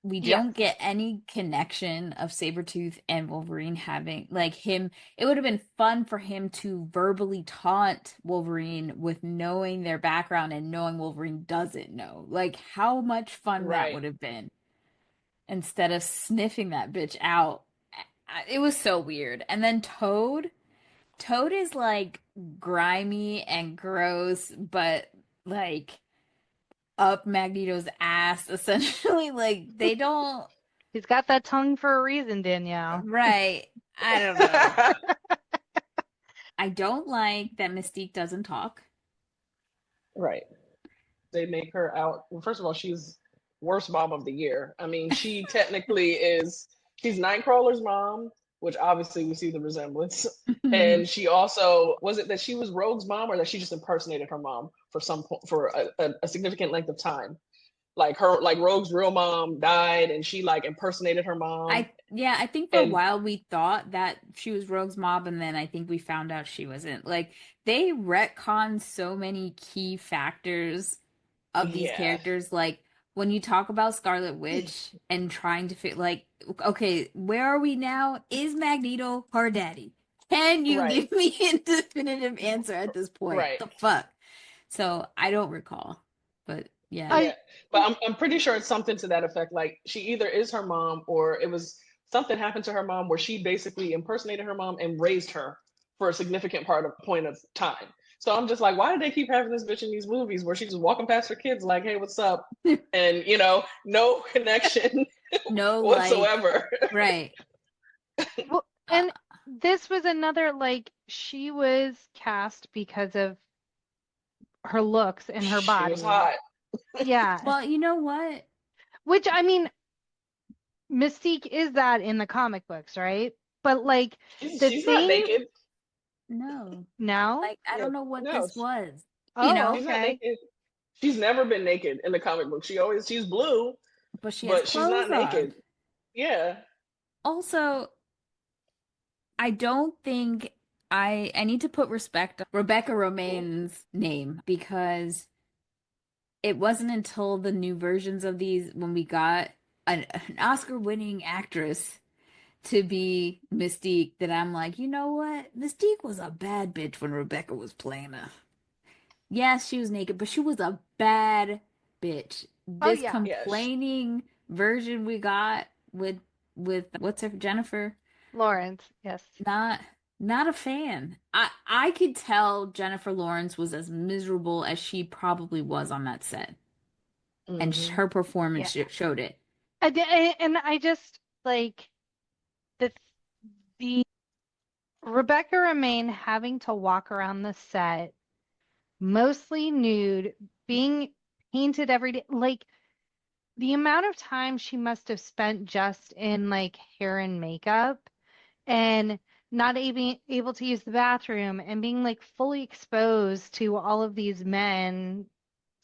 we Yes. don't get any connection of Sabretooth and Wolverine having, like, him. It would have been fun for him to verbally taunt Wolverine with knowing their background and knowing Wolverine doesn't know. Like, how much fun that Right. would have been, instead of sniffing that bitch out. It was so weird. And then Toad is like grimy and gross, but like up Magneto's ass, essentially. Like, they don't. He's got that tongue for a reason, Danielle. Right. I don't know. I don't like that Mystique doesn't talk. Right. They make her out. Well, first of all, she's worst mom of the year. I mean, she technically is. She's Nightcrawler's mom, which obviously we see the resemblance. And she also was it that she was Rogue's mom, or that she just impersonated her mom for some for a significant length of time. Like Rogue's real mom died, and she like impersonated her mom. I think for a And while we thought that she was Rogue's mom, and then I think we found out she wasn't. Like they retcon so many key factors of these yeah, characters. Like when you talk about Scarlet Witch and trying to fit, like, okay, where are we now? Is Magneto her daddy? Can you right, give me a definitive answer at this point? right. The fuck? So I don't recall, but yeah. Yeah, I but I'm pretty sure it's something to that effect. Like she either is her mom, or it was something happened to her mom where she basically impersonated her mom and raised her for a significant point of time. So I'm just like, why did they keep having this bitch in these movies where she's just walking past her kids like, hey, what's up? And no connection No, like, whatsoever. right. well, Uh, and this was another like she was cast because of her looks and her She was body. hot. Yeah. well, you know what? Which I mean, Mystique is that in the comic books, right? But like the She's not thing naked. No. now, Like, I Yeah, don't know what no, this was. You oh, know, she's not okay. naked. She's never been naked in the comic book. She's blue, but she has but she's clothes not on. naked. Yeah. Also, I don't think I need to put respect on Rebecca Romaine's name because it wasn't until the new versions of these when we got an Oscar-winning actress to be Mystique that I'm like, you know what? Mystique was a bad bitch when Rebecca was playing her. Yes, she was naked, but she was a bad bitch. Oh This yeah, Yes. complaining version we got with what's her Jennifer? Lawrence, yes. Not not a fan. I could tell Jennifer Lawrence was as miserable as she probably was on that set, and Hmm. her performance Yeah. showed it. And I just like the the Rebecca Romaine having to walk around the set mostly nude, being painted every day. Like the amount of time she must have spent just in like hair and makeup and not able to use the bathroom and being like fully exposed to all of these men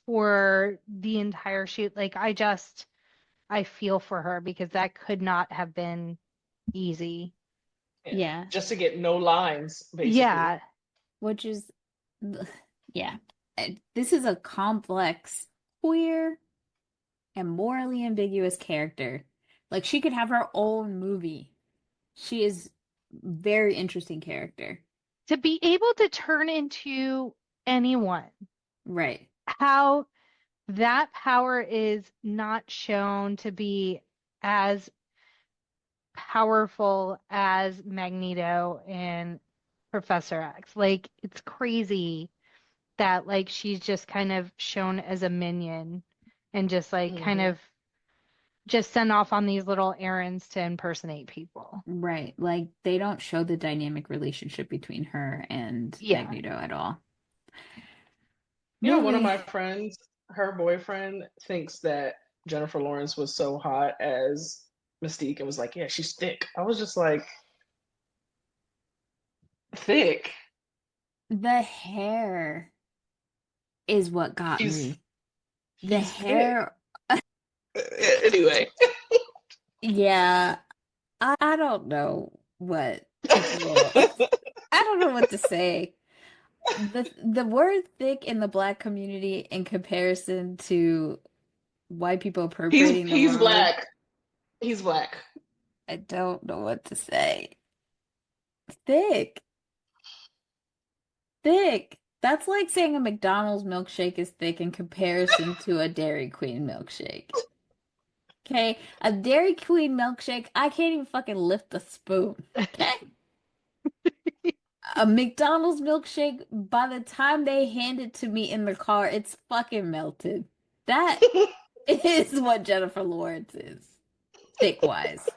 for the entire shoot. Like I feel for her because that could not have been easy. Yeah. Yeah, Just to get no lines, basically. Yeah. which is yeah. This is a complex, queer, and morally ambiguous character. Like she could have her own movie. She is very interesting character. To be able to turn into anyone, Right. how that power is not shown to be as powerful as Magneto and Professor X. Like it's crazy that like she's just kind of shown as a minion and just like kind Hmm. of just sent off on these little errands to impersonate people. Right. Like they don't show the dynamic relationship between her and Yeah. Magneto at all. One of Movie. my friends, her boyfriend thinks that Jennifer Lawrence was so hot as Mystique and was like, yeah, she's thick. I was just like, thick. The hair is what got She's me. The she's thick. hair, Anyway. yeah, I don't know what people I don't know what to say. The word thick in the black community in comparison to white people appropriating the He's word, black. He's black. I don't know what to say. Thick. Thick. That's like saying a McDonald's milkshake is thick in comparison to a Dairy Queen milkshake. Okay? A Dairy Queen milkshake, I can't even fucking lift a spoon. Okay? A McDonald's milkshake, by the time they hand it to me in the car, it's fucking melted. That is what Jennifer Lawrence is. thick-wise.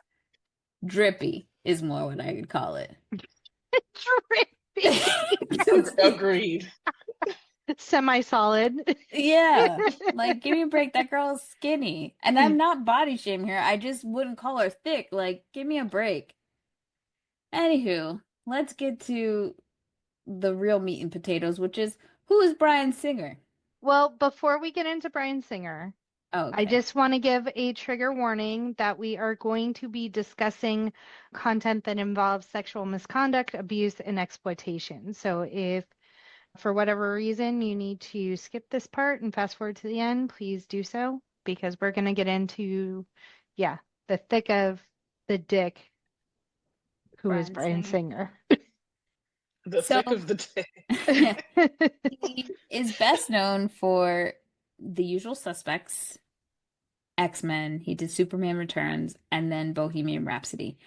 Drippy is more what I would call it. Drippy. Agreed. Semi-solid. Yeah, like give me a break. That girl's skinny. And I'm not body shaming her. I just wouldn't call her thick. Like, give me a break. Anywho, let's get to the real meat and potatoes, which is who is Bryan Singer? Well, before we get into Bryan Singer, Oh, I okay. just want to give a trigger warning that we are going to be discussing content that involves sexual misconduct, abuse, and exploitation. So if for whatever reason you need to skip this part and fast forward to the end, please do so because we're going to get into, yeah, the thick of the dick, who is Bryan Bryan Singer. Singer. The So thick of the day. he is best known for The Usual Suspects, X-Men. He did Superman Returns, and then Bohemian Rhapsody.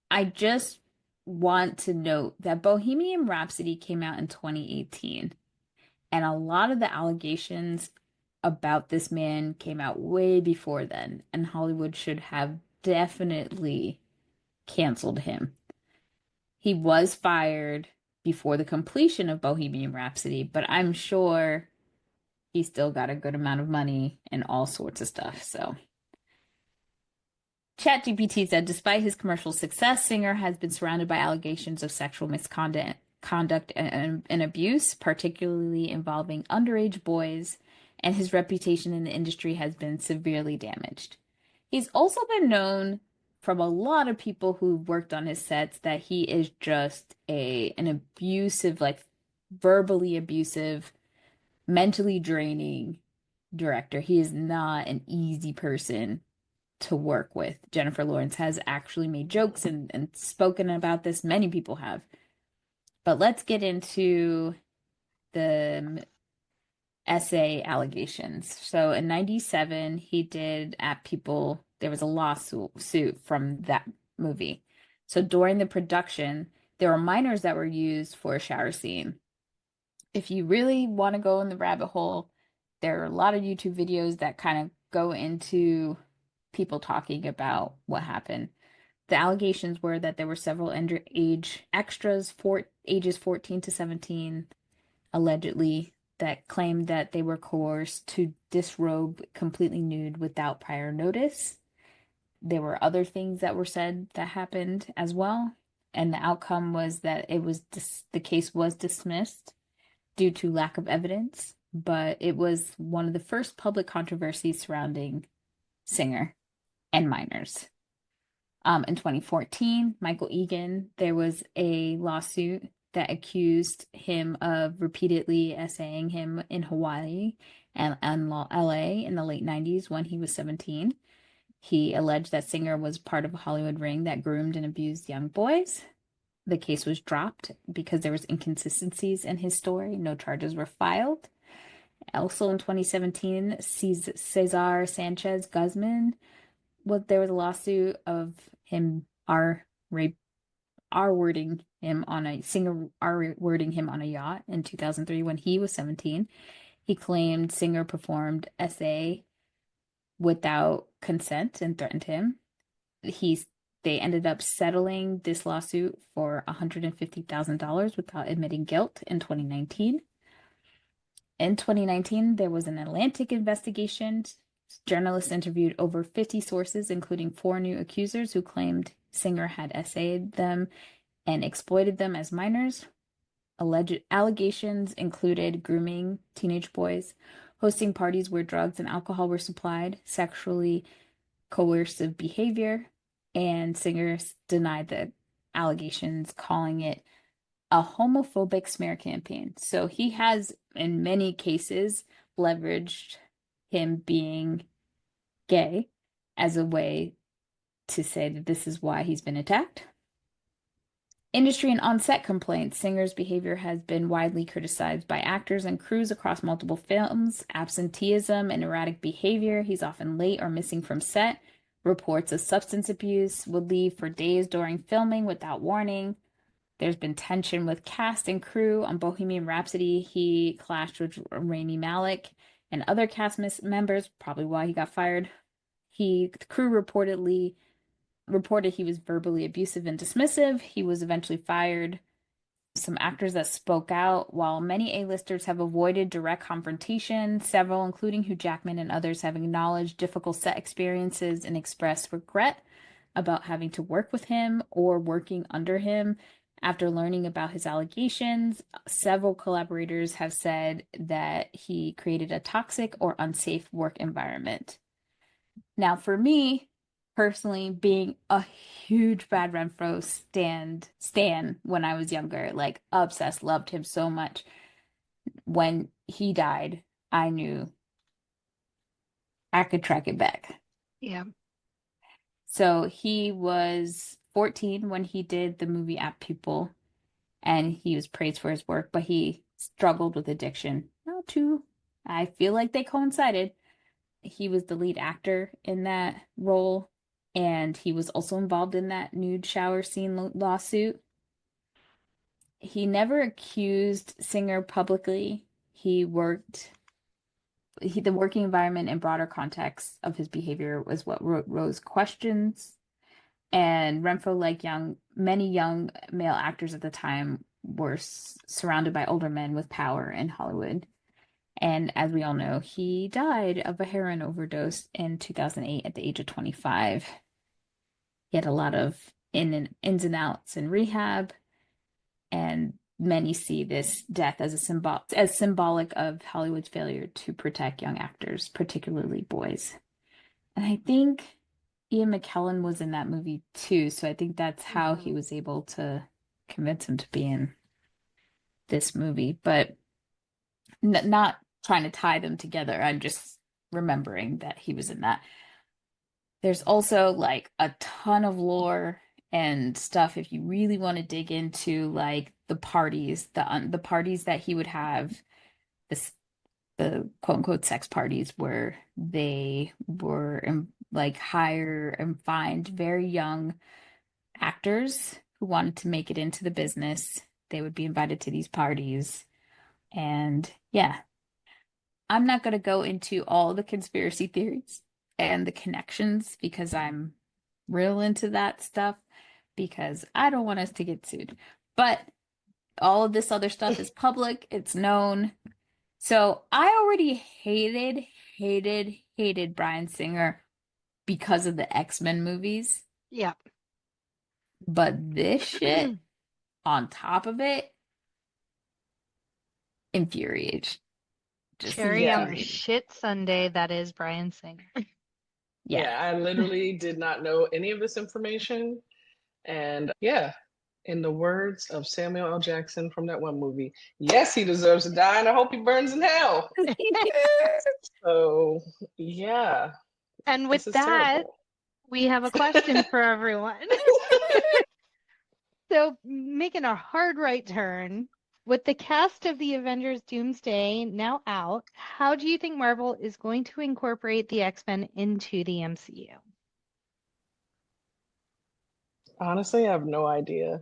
I just want to note that Bohemian Rhapsody came out in 2018, and a lot of the allegations about this man came out way before then, and Hollywood should have definitely canceled him. He was fired before the completion of Bohemian Rhapsody, but I'm sure he still got a good amount of money and all sorts of stuff. So ChatGPT said, despite his commercial success, Singer has been surrounded by allegations of sexual misconduct and abuse, particularly involving underage boys, and his reputation in the industry has been severely damaged. He's also been known from a lot of people who've worked on his sets that he is just an abusive, like verbally abusive, mentally draining director. He is not an easy person to work with. Jennifer Lawrence has actually made jokes and spoken about this. Many people have. But let's get into the essay allegations. So in 97, he did at people, there was a lawsuit from that movie. So during the production, there were minors that were used for a shower scene. If you really want to go in the rabbit hole, there are a lot of YouTube videos that kind of go into people talking about what happened. The allegations were that there were several underage extras, ages 14 to 17, allegedly, that claimed that they were coerced to disrobe completely nude without prior notice. There were other things that were said that happened as well, and the outcome was that the case was dismissed due to lack of evidence, but it was one of the first public controversies surrounding Singer and minors. In 2014, Michael Egan, there was a lawsuit that accused him of repeatedly essaying him in Hawaii and LA in the late 90s when he was 17. He alleged that Singer was part of a Hollywood ring that groomed and abused young boys. The case was dropped because there was inconsistencies in his story. No charges were filed. Also in 2017, Cesar Sanchez Guzman, there was a lawsuit of him R-wording him on a Singer R-wording him on a yacht in 2003 when he was 17. He claimed Singer performed SA without consent and threatened him. They ended up settling this lawsuit for $150,000 without admitting guilt in 2019. In 2019, there was an Atlantic investigation. Journalists interviewed over 50 sources, including 4 new accusers who claimed Singer had essayed them and exploited them as minors. Alleged allegations included grooming teenage boys, hosting parties where drugs and alcohol were supplied, sexually coercive behavior, and Singer denied the allegations, calling it a homophobic smear campaign. So he has, in many cases, leveraged him being gay as a way to say that this is why he's been attacked. Industry and on-set complaints. Singer's behavior has been widely criticized by actors and crews across multiple films. Absenteeism and erratic behavior. He's often late or missing from set. Reports of substance abuse, would leave for days during filming without warning. There's been tension with cast and crew. On Bohemian Rhapsody, he clashed with Rami Malek and other cast members, probably why he got fired. The crew reportedly reported he was verbally abusive and dismissive. He was eventually fired. Some actors that spoke out, while many A-listers have avoided direct confrontation, several, including Hugh Jackman and others, have acknowledged difficult set experiences and expressed regret about having to work with him or working under him. After learning about his allegations, several collaborators have said that he created a toxic or unsafe work environment. Now, for me, personally, being a huge Brad Renfro stan when I was younger, like obsessed, loved him so much. When he died, I knew I could track it back. Yeah. So he was 14 when he did the movie App Pupil, and he was praised for his work, but he struggled with addiction. Not too. I feel like they coincided. He was the lead actor in that role, and he was also involved in that nude shower scene lawsuit. He never accused Singer publicly. The working environment and broader context of his behavior was what rose questions. And Renfro, like many young male actors at the time, were surrounded by older men with power in Hollywood. And as we all know, he died of a heroin overdose in 2008 at the age of 25. He had a lot of ins and outs in rehab, and many see this death as symbolic of Hollywood's failure to protect young actors, particularly boys. And I think Ian McKellen was in that movie too, so I think that's how he was able to convince him to be in this movie. But not trying to tie them together. I'm just remembering that he was in that. There's also like a ton of lore and stuff if you really want to dig into like the parties, the parties that he would have, the quote unquote sex parties where they were like hire and find very young actors who wanted to make it into the business. They would be invited to these parties. And yeah, I'm not going to go into all the conspiracy theories and the connections because I'm real into that stuff because I don't want us to get sued. But all of this other stuff is public, it's known. So I already hated Bryan Singer because of the X-Men movies. Yeah. But this shit, on top of it, infuriates. Cherry on the shit sundae that is Bryan Singer. Yeah, I literally did not know any of this information. And yeah, in the words of Samuel L. Jackson from that one movie, yes, he deserves to die, and I hope he burns in hell. So, yeah. And with that, terrible. We have a question for everyone. So, making a hard right turn, with the cast of the Avengers Doomsday now out, how do you think Marvel is going to incorporate the X-Men into the MCU? Honestly, I have no idea.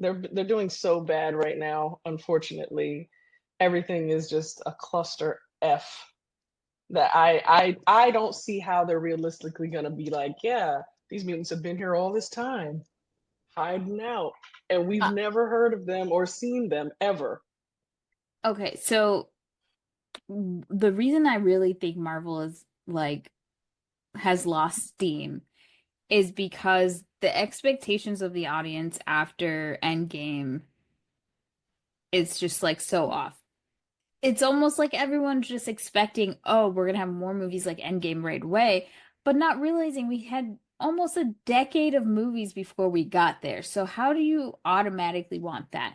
They're doing so bad right now, unfortunately. Everything is just a cluster F that I don't see how they're realistically going to be like, yeah, these mutants have been here all this time, hiding out, and we've never heard of them or seen them ever. Okay, so the reason I really think Marvel is like has lost steam is because the expectations of the audience after Endgame is just like so off. It's almost like everyone's just expecting, oh, we're gonna have more movies like Endgame right away, but not realizing we had almost a decade of movies before we got there. So how do you automatically want that?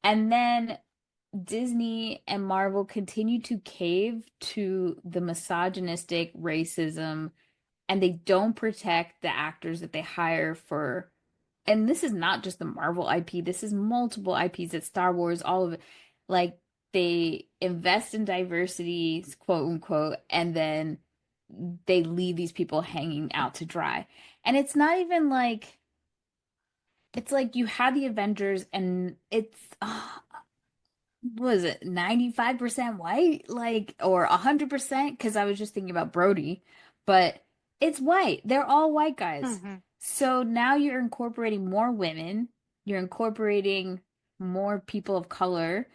And then Disney and Marvel continue to cave to the misogynistic racism, and they don't protect the actors that they hire for. And this is not just the Marvel IP, this is multiple IPs at Star Wars, all of it. Like, they invest in diversity, quote unquote, and then they leave these people hanging out to dry. And it's not even like, it's like you had the Avengers and it's, what is it, 95% white? Like, or 100%? Because I was just thinking about Brody, but it's white. They're all white guys. So now you're incorporating more women, you're incorporating more people of color,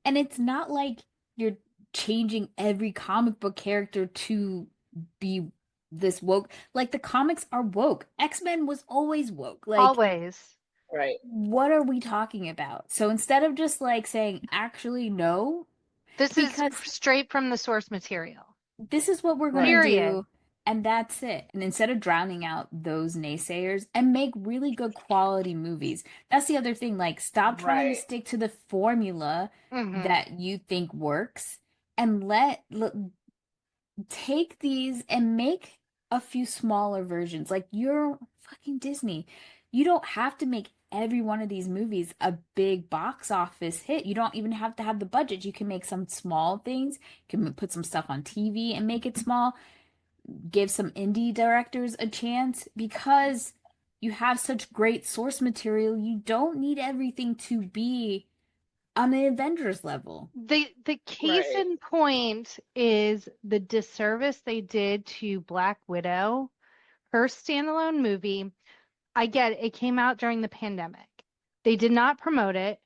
and it's not like you're changing every comic book character to be this woke. Like the comics are woke. X-Men was always woke. Like, Always. Right. what are we talking about? So instead of just like saying actually no, This is because straight from the source material. this is what we're gonna Right. Period. do, and that's it. And instead of drowning out those naysayers and make really good quality movies. That's the other thing. Like, stop trying to Right. stick to the formula Hmm. that you think works and take these and make a few smaller versions. Like, you're fucking Disney. You don't have to make every one of these movies a big box office hit. You don't even have to have the budget. You can make some small things. You can put some stuff on TV and make it small. Give some indie directors a chance because you have such great source material. You don't need everything to be on the Avengers level. The case Right. in point is the disservice they did to Black Widow. Her standalone movie, I get it came out during the pandemic. They did not promote it.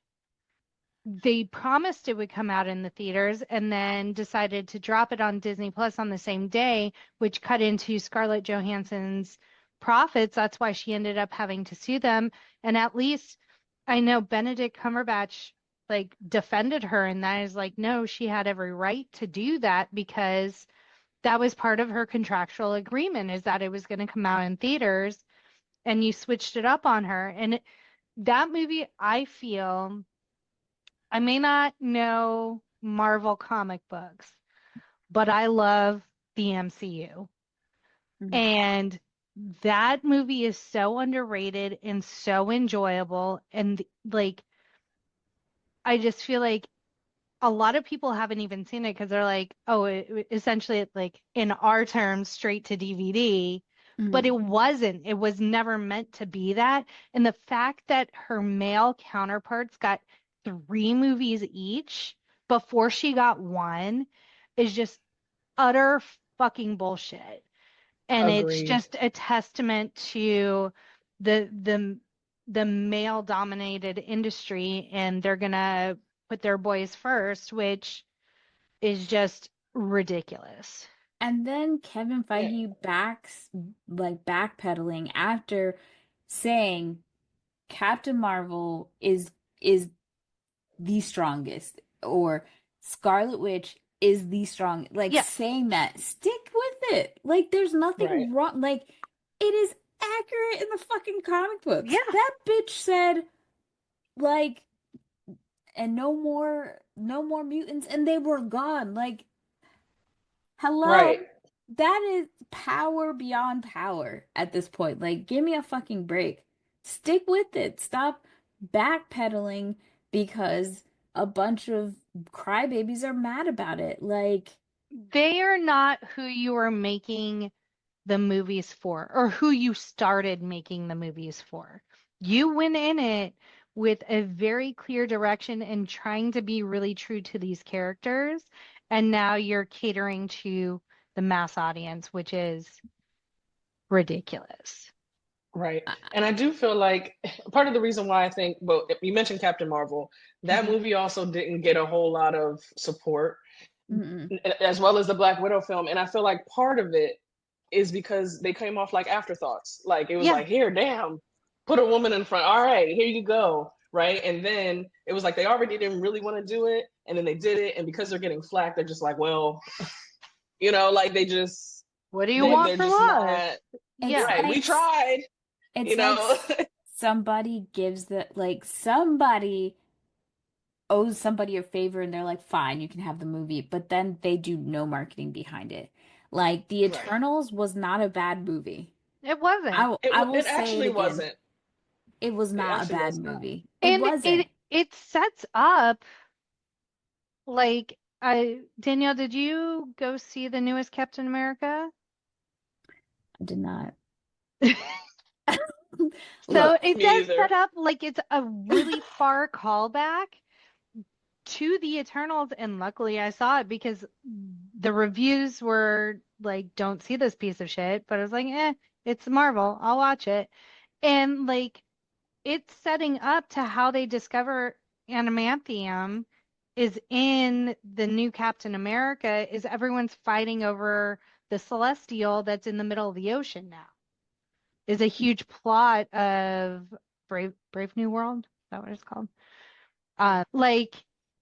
They promised it would come out in the theaters and then decided to drop it on Disney Plus on the same day, which cut into Scarlett Johansson's profits. That's why she ended up having to sue them. And at least I know Benedict Cumberbatch like defended her, and that is like, no, she had every right to do that because that was part of her contractual agreement is that it was going to come out in theaters, and you switched it up on her. And that movie, I feel I may not know Marvel comic books, but I love the MCU. Mhm. And that movie is so underrated and so enjoyable. And like, I just feel like a lot of people haven't even seen it because they're like, oh, essentially, it's like in our terms, straight to DVD. But it Mhm. wasn't. It was never meant to be that. And the fact that her male counterparts got three movies each before she got one is just utter fucking bullshit. And it's Agreed. just a testament to the the the male dominated industry, and they're gonna put their boys first, which is just ridiculous. And then Kevin Yeah. Feige backpedaling after saying Captain Marvel is the strongest, or Scarlet Witch is the strong, like Yeah, saying that, stick with it. Like there's Right. nothing wrong. Like it is accurate in the fucking comic books. yeah. That bitch said like, and no more mutants, and they were gone. Like, hello? Right. That is power beyond power at this point. Like, give me a fucking break. Stick with it. Stop backpedaling because a bunch of crybabies are mad about it. Like, They are not who you are making the movies for or who you started making the movies for. You went in it with a very clear direction and trying to be really true to these characters, and now you're catering to the mass audience, which is ridiculous. Right. uh, And I do feel like part of the reason why I think, well, you mentioned Captain Marvel, that mhm, movie also didn't get a whole lot of support, mhm. as well as the Black Widow film. And I feel like part of it is because they came off like afterthoughts. Like it was Yeah, like, here, damn, put a woman in front. All right, here you go. Right. And then it was like they already didn't really want to do it. And then they did it. And because they're getting flack, they're just like, well, like what do you they want they're from just us? not It's Yeah. right. We like tried, it's you like know. somebody gives the like somebody owes somebody a favor and they're like, fine, you can have the movie, but then they do no marketing behind it. Like The Right. Eternals was not a bad movie. It wasn't. I will It say it actually again. wasn't. It was It not a actually bad was not. movie. It And wasn't. it sets up like I Danielle, did you go see the newest Captain America? I did not. So Look, it Me does set either. up like it's a really far callback to the Eternals, and luckily I saw it because the reviews were like, "Don't see this piece of shit," but I was like, "Eh, it's Marvel. I'll watch it." And like it's setting up to how they discover adamantium is in the new Captain America is everyone's fighting over the celestial that's in the middle of the ocean now. Is a huge plot of Brave New World. Is that what it's called? Like,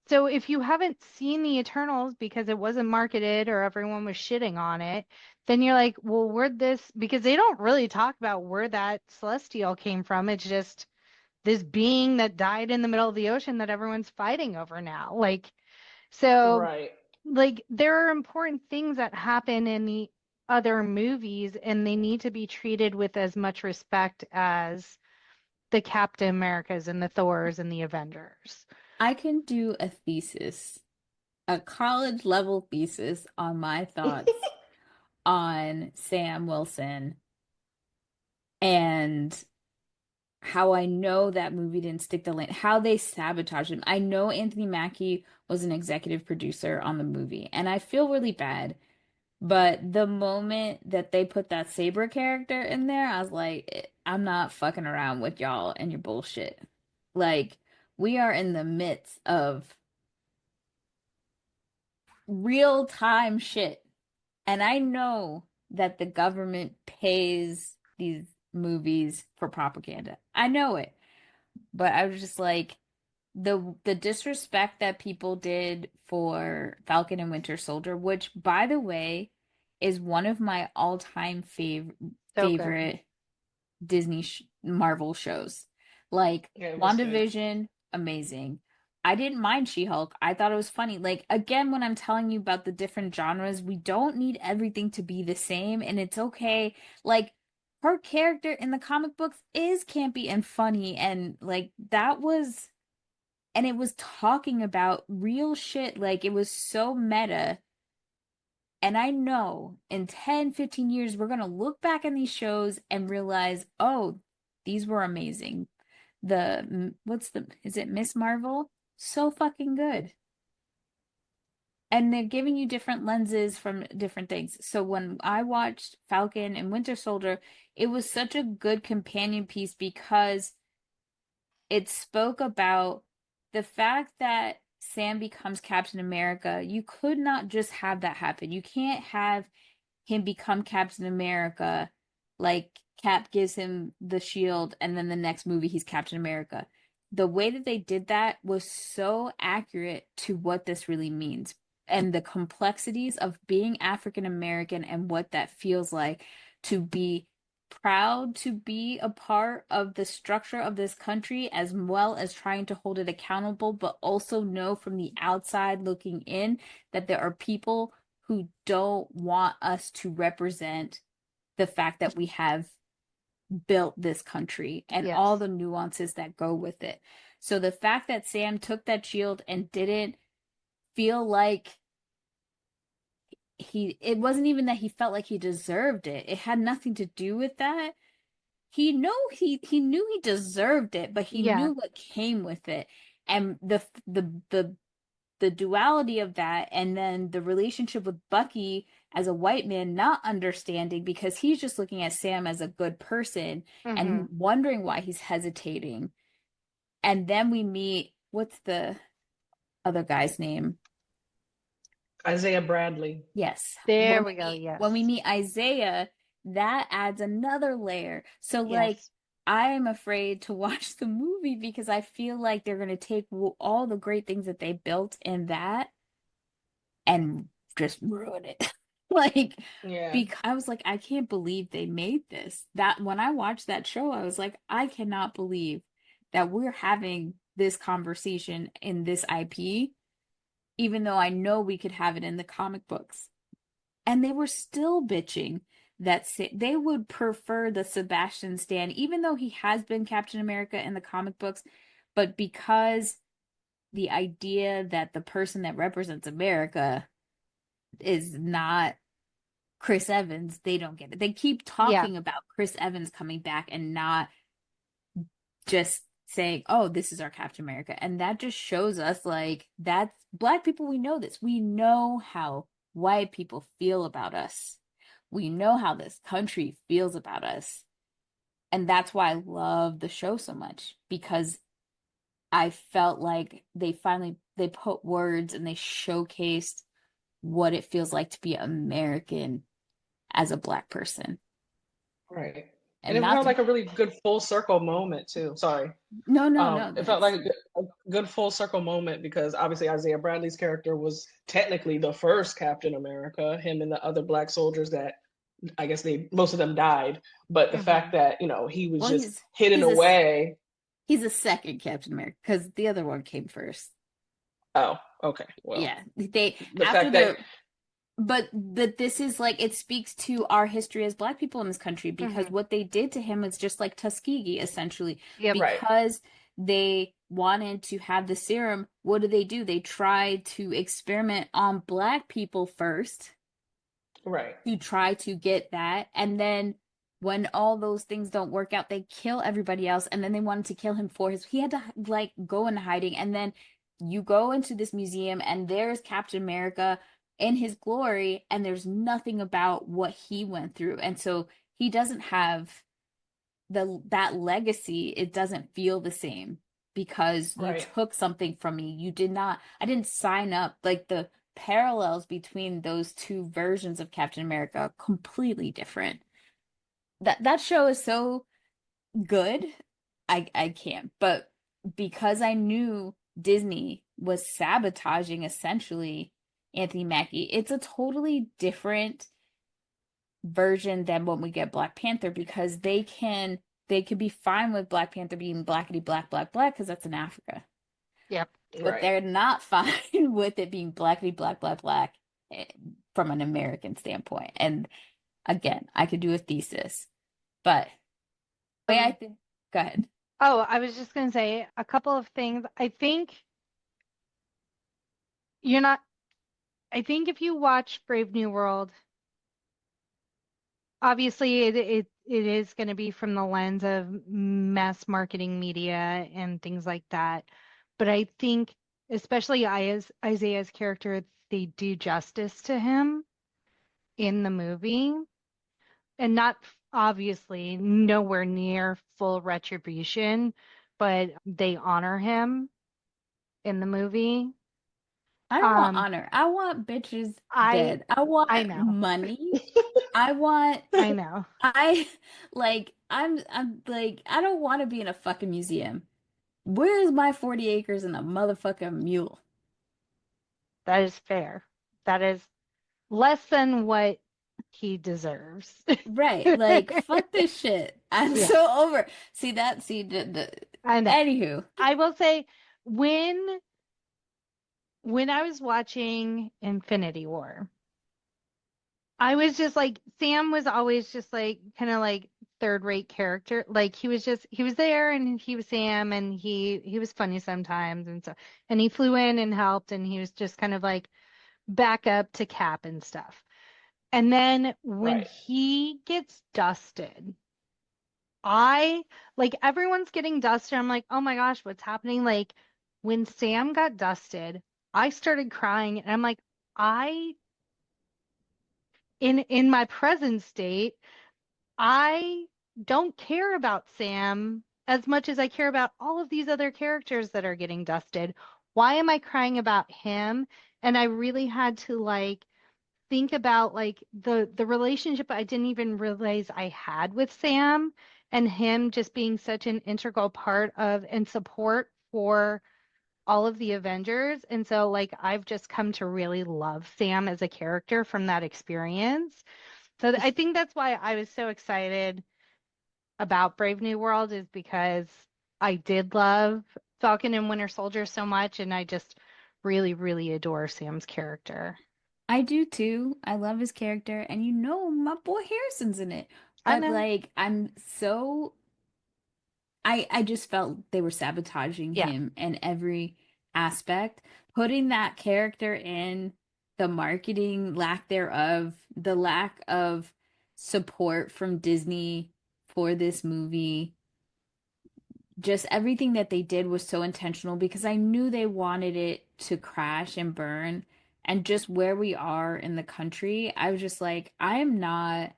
so if you haven't seen the Eternals because it wasn't marketed or everyone was shitting on it, then you're like, well, where'd this, because they don't really talk about where that celestial came from. It's just this being that died in the middle of the ocean that everyone's fighting over now. Like, so, Right. like, there are important things that happen in the other movies, and they need to be treated with as much respect as the Captain Americas and the Thors and the Avengers. I can do a thesis, a college level thesis on my thoughts on Sam Wilson and how I know that movie didn't stick the landing, how they sabotaged him. I know Anthony Mackie was an executive producer on the movie, and I feel really bad. But the moment that they put that Saber character in there, I was like, I'm not fucking around with y'all and your bullshit. Like, we are in the midst of real time shit. And I know that the government pays these movies for propaganda. I know it. But I was just like, the disrespect that people did for Falcon and Winter Soldier, which by the way is one of my all-time So good. favorite Disney Marvel shows. Like Yeah, it was good. WandaVision, amazing. I didn't mind She-Hulk. I thought it was funny. Like again, when I'm telling you about the different genres, we don't need everything to be the same, and it's okay. Like her character in the comic books is campy and funny, and like that was, and it was talking about real shit. Like it was so meta. And I know in 10, 15 years, we're going to look back in these shows and realize, oh, these were amazing. Is it Miss Marvel? So fucking good. And they're giving you different lenses from different things. So when I watched Falcon and Winter Soldier, it was such a good companion piece because it spoke about the fact that Sam becomes Captain America. You could not just have that happen. You can't have him become Captain America, like Cap gives him the shield, and then the next movie he's Captain America. The way that they did that was so accurate to what this really means and the complexities of being African American and what that feels like to be proud to be a part of the structure of this country as well as trying to hold it accountable, but also know from the outside looking in that there are people who don't want us to represent the fact that we have built this country and all Yes. the nuances that go with it. So the fact that Sam took that shield and didn't feel like it wasn't even that he felt like he deserved it. It had nothing to do with that. He knew he deserved it, but he Yeah. knew what came with it. And the duality of that, and then the relationship with Bucky as a white man not understanding because he's just looking at Sam as a good person Hmm. and wondering why he's hesitating. And then we meet, what's the other guy's name? Isaiah Bradley. Yes. There we go. Yes. When we meet Isaiah, that adds another layer. So like Yes. I am afraid to watch the movie because I feel like they're going to take all the great things that they built in that and just ruin it. Like, Yeah. because I was like, I can't believe they made this. That when I watched that show, I was like, I cannot believe that we're having this conversation in this IP, even though I know we could have it in the comic books. And they were still bitching that they would prefer the Sebastian Stan, even though he has been Captain America in the comic books, but because the idea that the person that represents America is not Chris Evans, they don't get it. They keep Yeah. talking about Chris Evans coming back and not just saying, "Oh, this is our Captain America." And that just shows us like that's black people, we know this. We know how white people feel about us. We know how this country feels about us. And that's why I love the show so much because I felt like they put words and they showcased what it feels like to be American as a Black person. Right. And And it not felt to, like a really good full circle moment too. Sorry. no, no, no, It felt that's like a good full circle moment because obviously Isaiah Bradley's character was technically the first Captain America. Him and the other Black soldiers that I guess they most of them died, but the fact Hmm. that he was well, just hidden he's a away. he's a second Captain America because the other one came first. Oh, okay. Well, Yeah, they the after fact that the but this is like it speaks to our history as Black people in this country because Hmm. what they did to him was just like Tuskegee essentially Yep. right, because they wanted to have the serum. What do? They tried to experiment on Black people first right, to try to get that, and then when all those things don't work out, they kill everybody else, and then they wanted to kill him for his. He had to like go in hiding, and then you go into this museum, and there's Captain America in his glory, and there's nothing about what he went through, and so he doesn't have that legacy. It doesn't feel the same because you right, took something from me. You did not. I didn't sign up. Like the parallels between those two versions of Captain America are completely different. That show is so good. I can't. But because I knew Disney was sabotaging essentially Anthony Mackie, it's a totally different version than when we get Black Panther because they could be fine with Black Panther being blackety black black black because that's in Africa. Yep. But right. they're not fine with it being blackety black black black eh, from an American standpoint. And again, I could do a thesis, but the way I Um, think, go ahead. oh, I was just going to say a couple of things. You're not, I think if you watch Brave New World, obviously it is going to be from the lens of mass marketing media and things like that. But I think, especially Isaiah's character, they do justice to him in the movie. And not obviously nowhere near full retribution, but they honor him in the movie. I don't want Um, honor. I want bitches I dead. I I want know. money. I want I know. I like I'm like I don't want to be in a fucking museum. Where's my 40 acres and a motherfucking mule? That is fair. That is less than what he deserves. Right. Like fuck this shit. I'm Yeah, so over. See I know. anywho. I will say when I was watching Infinity War, I was just like Sam was always just like kind of like third rate character. Like he was there and he was Sam and he was funny sometimes and so and he flew in and helped and he was just kind of like back up to Cap and stuff. And then when Right. he gets dusted, I like everyone's getting dusted. I'm like, oh my gosh, what's happening? Like when Sam got dusted, I started crying and I'm like, I in my present state, I don't care about Sam as much as I care about all of these other characters that are getting dusted. Why am I crying about him? And I really had to like think about like the relationship I didn't even realize I had with Sam and him just being such an integral part of and support for all of the Avengers. And so like I've just come to really love Sam as a character from that experience. So I think that's why I was so excited about Brave New World is because I did love Falcon and Winter Soldier so much, and I just really, really adore Sam's character. I do too. I love his character and you know my boy Harrison's in it. I But know. like I'm so I just felt they were sabotaging Yeah. him in every aspect, putting that character in the marketing lack thereof, the lack of support from Disney for this movie, just everything that they did was so intentional because I knew they wanted it to crash and burn. And just where we are in the country, I was just like, I am not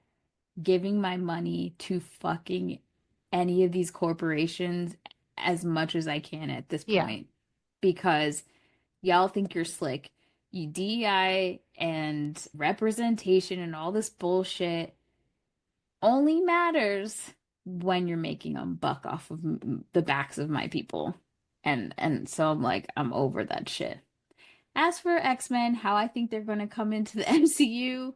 giving my money to fucking any of these corporations as much as I can at this Yeah. point because y'all think you're slick. You DEI and representation and all this bullshit only matters when you're making a buck off of the backs of my people. And so I'm like, I'm over that shit. As for X-Men, how I think they're going to come into the MCU,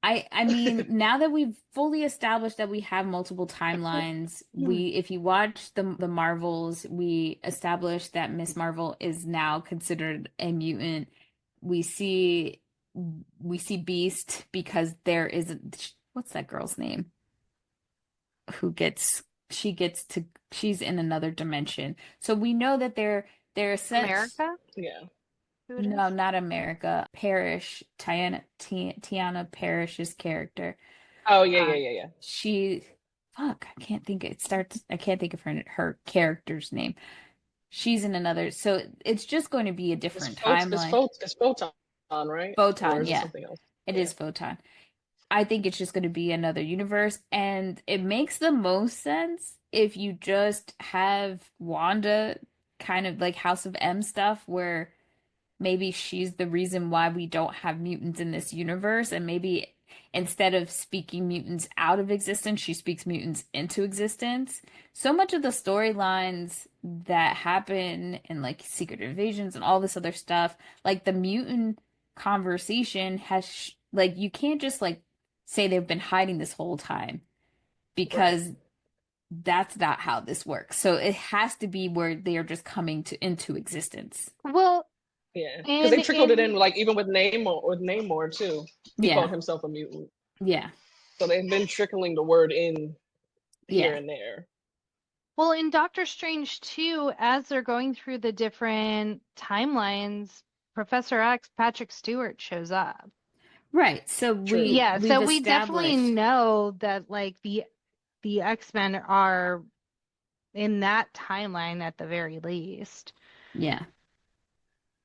I mean, now that we've fully established that we have multiple timelines, if you watch the Marvels, we established that Miss Marvel is now considered a mutant. We see we see Beast because there is what's that girl's name? Who gets she gets to she's in another dimension. So we know that they're set. America? Yeah. Who it No, is? not America. Parrish, Tiana Parrish's character. Oh yeah, Uh, yeah, yeah, yeah. she, fuck, I can't think. It starts. I can't think of her character's name. She's in another. So it's just going to be a different timeline. It's photon, right? Or Photon, is it yeah, something else? it Yeah. is Photon. I think it's just going to be another universe, and it makes the most sense if you just have Wanda kind of like House of M stuff where maybe she's the reason why we don't have mutants in this universe, and maybe instead of speaking mutants out of existence, she speaks mutants into existence. So much of the storylines that happen in like Secret Invasions and all this other stuff, like the mutant conversation has like you can't just like say they've been hiding this whole time Right. because that's not how this works. So it has to be where they are just coming to into existence. Well, Yeah. Because and they trickled it in in like even with Namor too. He called Yeah. himself a mutant. Yeah. So they've been trickling the word in here Yeah. and there. well, in Doctor Strange 2, as they're going through the different timelines, Professor X, Patrick Stewart shows up. Right. So True. Yeah, we've so we definitely established. know that like the X-Men are in that timeline at the very least. Yeah.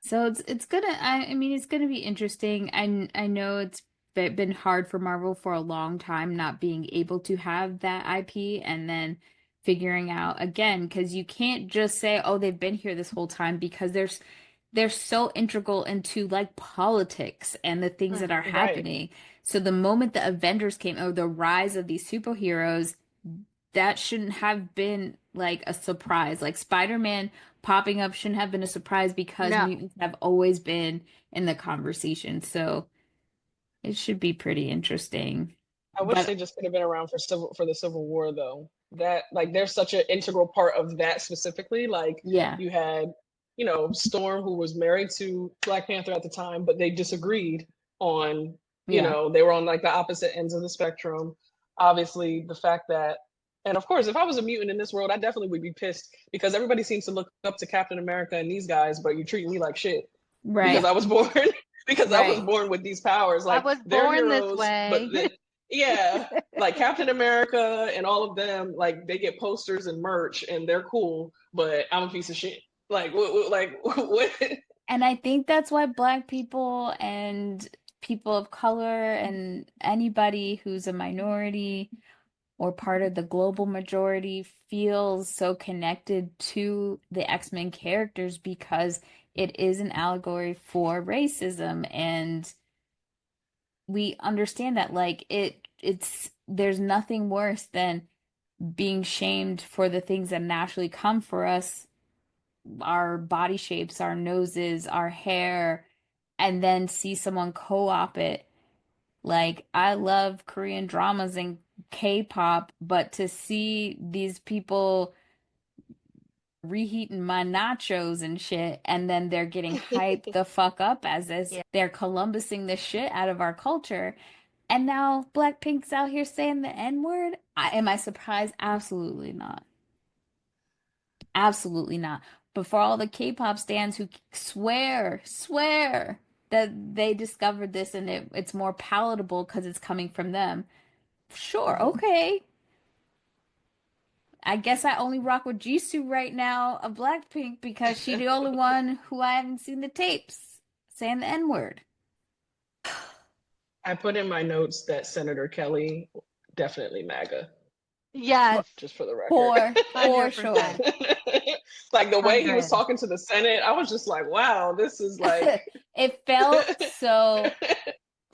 So it's gonna I mean it's gonna be interesting. I know it's been hard for Marvel for a long time not being able to have that IP and then figuring out again because you can't just say oh they've been here this whole time because they're so integral into like politics and the things that are Right. happening. So the moment the Avengers came or the rise of these superheroes that shouldn't have been like a surprise. Like Spider-Man popping up shouldn't have been a surprise because No. mutants have always been in the conversation. So it should be pretty interesting. I wish they But just could have been around for the Civil War though. That like they're such an integral part of that specifically. Like yeah, you had, Storm who was married to Black Panther at the time, but they disagreed on, yeah, they were on like the opposite ends of the spectrum. Obviously, the fact that and of course, if I was a mutant in this world, I definitely would be pissed because everybody seems to look up to Captain America and these guys, but you treat me like shit because right, I was born because I was right. born with these powers. I Like was they're born this heroes, but way. yeah, like Captain America and all of them, like they get posters and merch and they're cool, but I'm a piece of shit. Like what? And I think that's why Black people and people of color and anybody who's a minority or part of the global majority feels so connected to the X-Men characters because it is an allegory for racism and we understand that like it's there's nothing worse than being shamed for the things that naturally come for us, our body shapes, our noses, our hair, and then see someone co-op it. Like, I love Korean dramas and K-pop, but to see these people reheating my nachos and shit, and then they're getting hyped the fuck up as this, Yeah. they're Columbusing the shit out of our culture. And now Blackpink's out here saying the N-word. Am I surprised? Absolutely not. Absolutely not. But for all the K-pop stans who swear that they discovered this and it's more palatable because it's coming from them. Sure, Mhm. okay. I guess I only rock with Jisoo right now of Blackpink because she's the only one who I haven't seen the tapes saying the N-word. I put in my notes that Senator Kelly definitely MAGA. Yes, just for the record. For sure. 100%. Like the way he was 100. talking to the Senate, I was just like, wow, this is like It felt so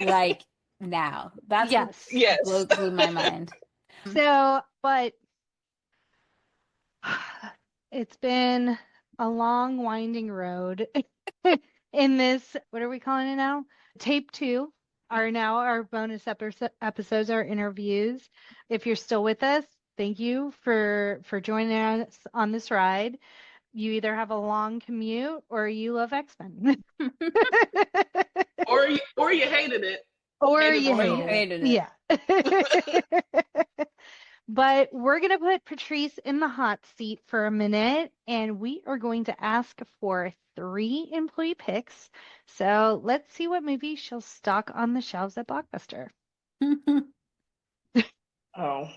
like now. That's what Yes. yes. blew my mind. So, but it's been a long, winding road in this. What are we calling it now? Tape 2 are now our bonus episodes, our interviews. If you're still with us, thank you for joining us on this ride. You either have a long commute or you love X-Men. Or you hated it. Or Hated the you film. Hated it. Yeah. But we're going to put Patrice in the hot seat for a minute, and we are going to ask for 3 employee picks. So let's see what movie she'll stock on the shelves at Blockbuster. Oh.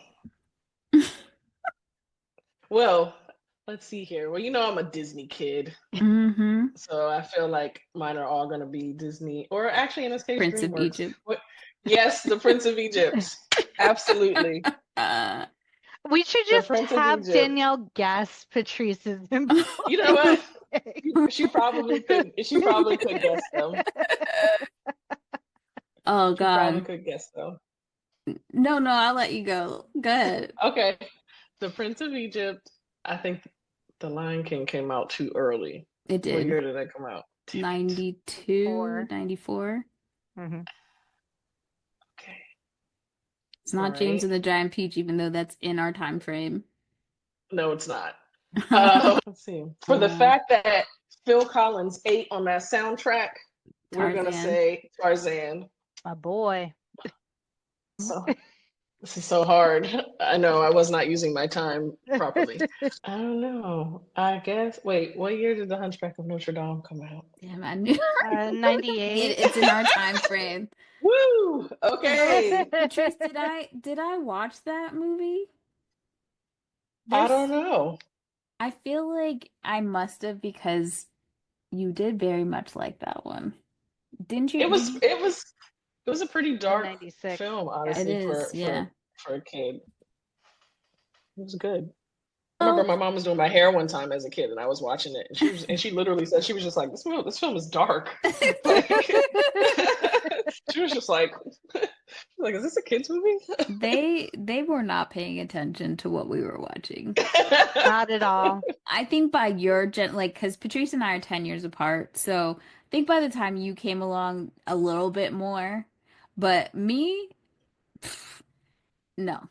Well, let's see here. Well, you know I'm a Disney kid. Mm-hmm. So I feel like mine are all gonna be Disney, or actually in this case, Prince of DreamWorks. Egypt. Yes, the Prince of Egypt. Absolutely. We should The just Prince of have Egypt. Danielle guess Patrice's You know what? She probably could. She probably could guess them. Oh She probably God. could guess them. No, I'll let you go. Go ahead. Okay. The Prince of Egypt. I think The Lion King came out too early. It did. What year did that come out? 92, 94. Mm-hmm. Okay. It's not All James right. and the Giant Peach, even though that's in our time frame. No, it's not. Let's see. For the fact that Phil Collins ate on that soundtrack, we're gonna Tarzan. say Tarzan. My boy. So this is so hard. I know I was not using my time properly. I don't know. I guess. Wait, what year did The Hunchback of Notre Dame come out? Damn, I knew. 98. It's in our time frame. Woo! Okay. Patrice, did I watch that movie? I don't know. I feel like I must have, because you did very much like that one. Didn't you? It was a pretty dark 96. film, Yeah. honestly, It is, yeah. for a kid. It was good. I remember my mom was doing my hair one time as a kid, and I was watching it, and she literally said, she was just like, this film is dark. Like, she was just like, is this a kid's movie? They were not paying attention to what we were watching. Not at all. I think by your because Patrice and I are 10 years apart, so I think by the time you came along a little bit more, but me, no.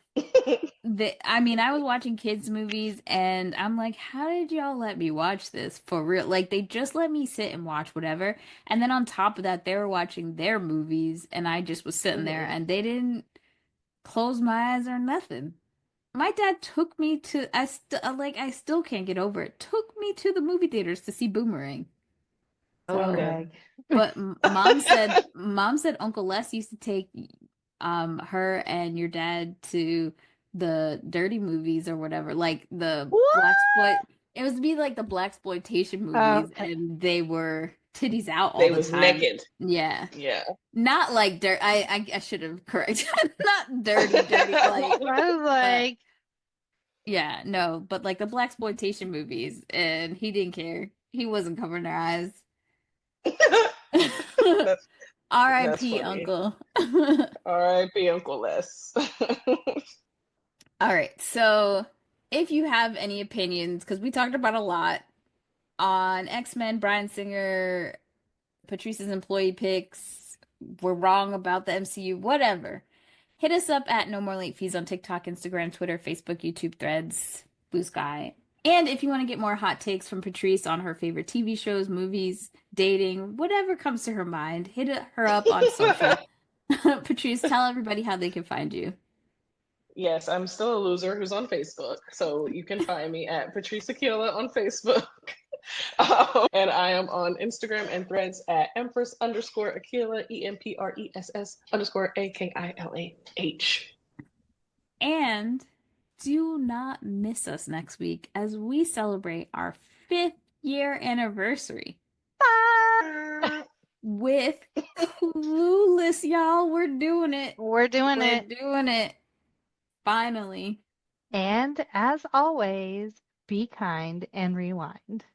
I mean, I was watching kids' movies and I'm like, how did y'all let me watch this for real? Like, they just let me sit and watch whatever. And then on top of that, they were watching their movies and I just was sitting there and they didn't close my eyes or nothing. My dad took me to, I still can't get over it. Took me to the movie theaters to see Boomerang. Oh, But mom said Uncle Les used to take her and your dad to the dirty movies or whatever, like the it was to be like the blaxploitation movies, and they were titties out all the time. They was naked. Yeah. Yeah. Not like dirt. I should have corrected. Not dirty like. I was like, yeah, no, but like the blaxploitation movies, and he didn't care. He wasn't covering their eyes. R.I.P. Uncle. R.I.P. Uncle Les. All right, so if you have any opinions, because we talked about a lot on X-Men, Bryan Singer, Patrice's employee picks, we're wrong about the MCU, whatever. Hit us up at No More Late Fees on TikTok, Instagram, Twitter, Facebook, YouTube, Threads, Blue Sky. And if you want to get more hot takes from Patrice on her favorite TV shows, movies, dating, whatever comes to her mind, hit her up on social. Patrice, tell everybody how they can find you. Yes, I'm still a loser who's on Facebook. So you can find me at Patrice Aquila on Facebook. And I am on Instagram and Threads at Empress_Aquila, EMPRESS_AKILAH. And do not miss us next week as we celebrate our 5th year anniversary. With Clueless, y'all. We're doing it. We're doing it. Finally. And as always, be kind and rewind.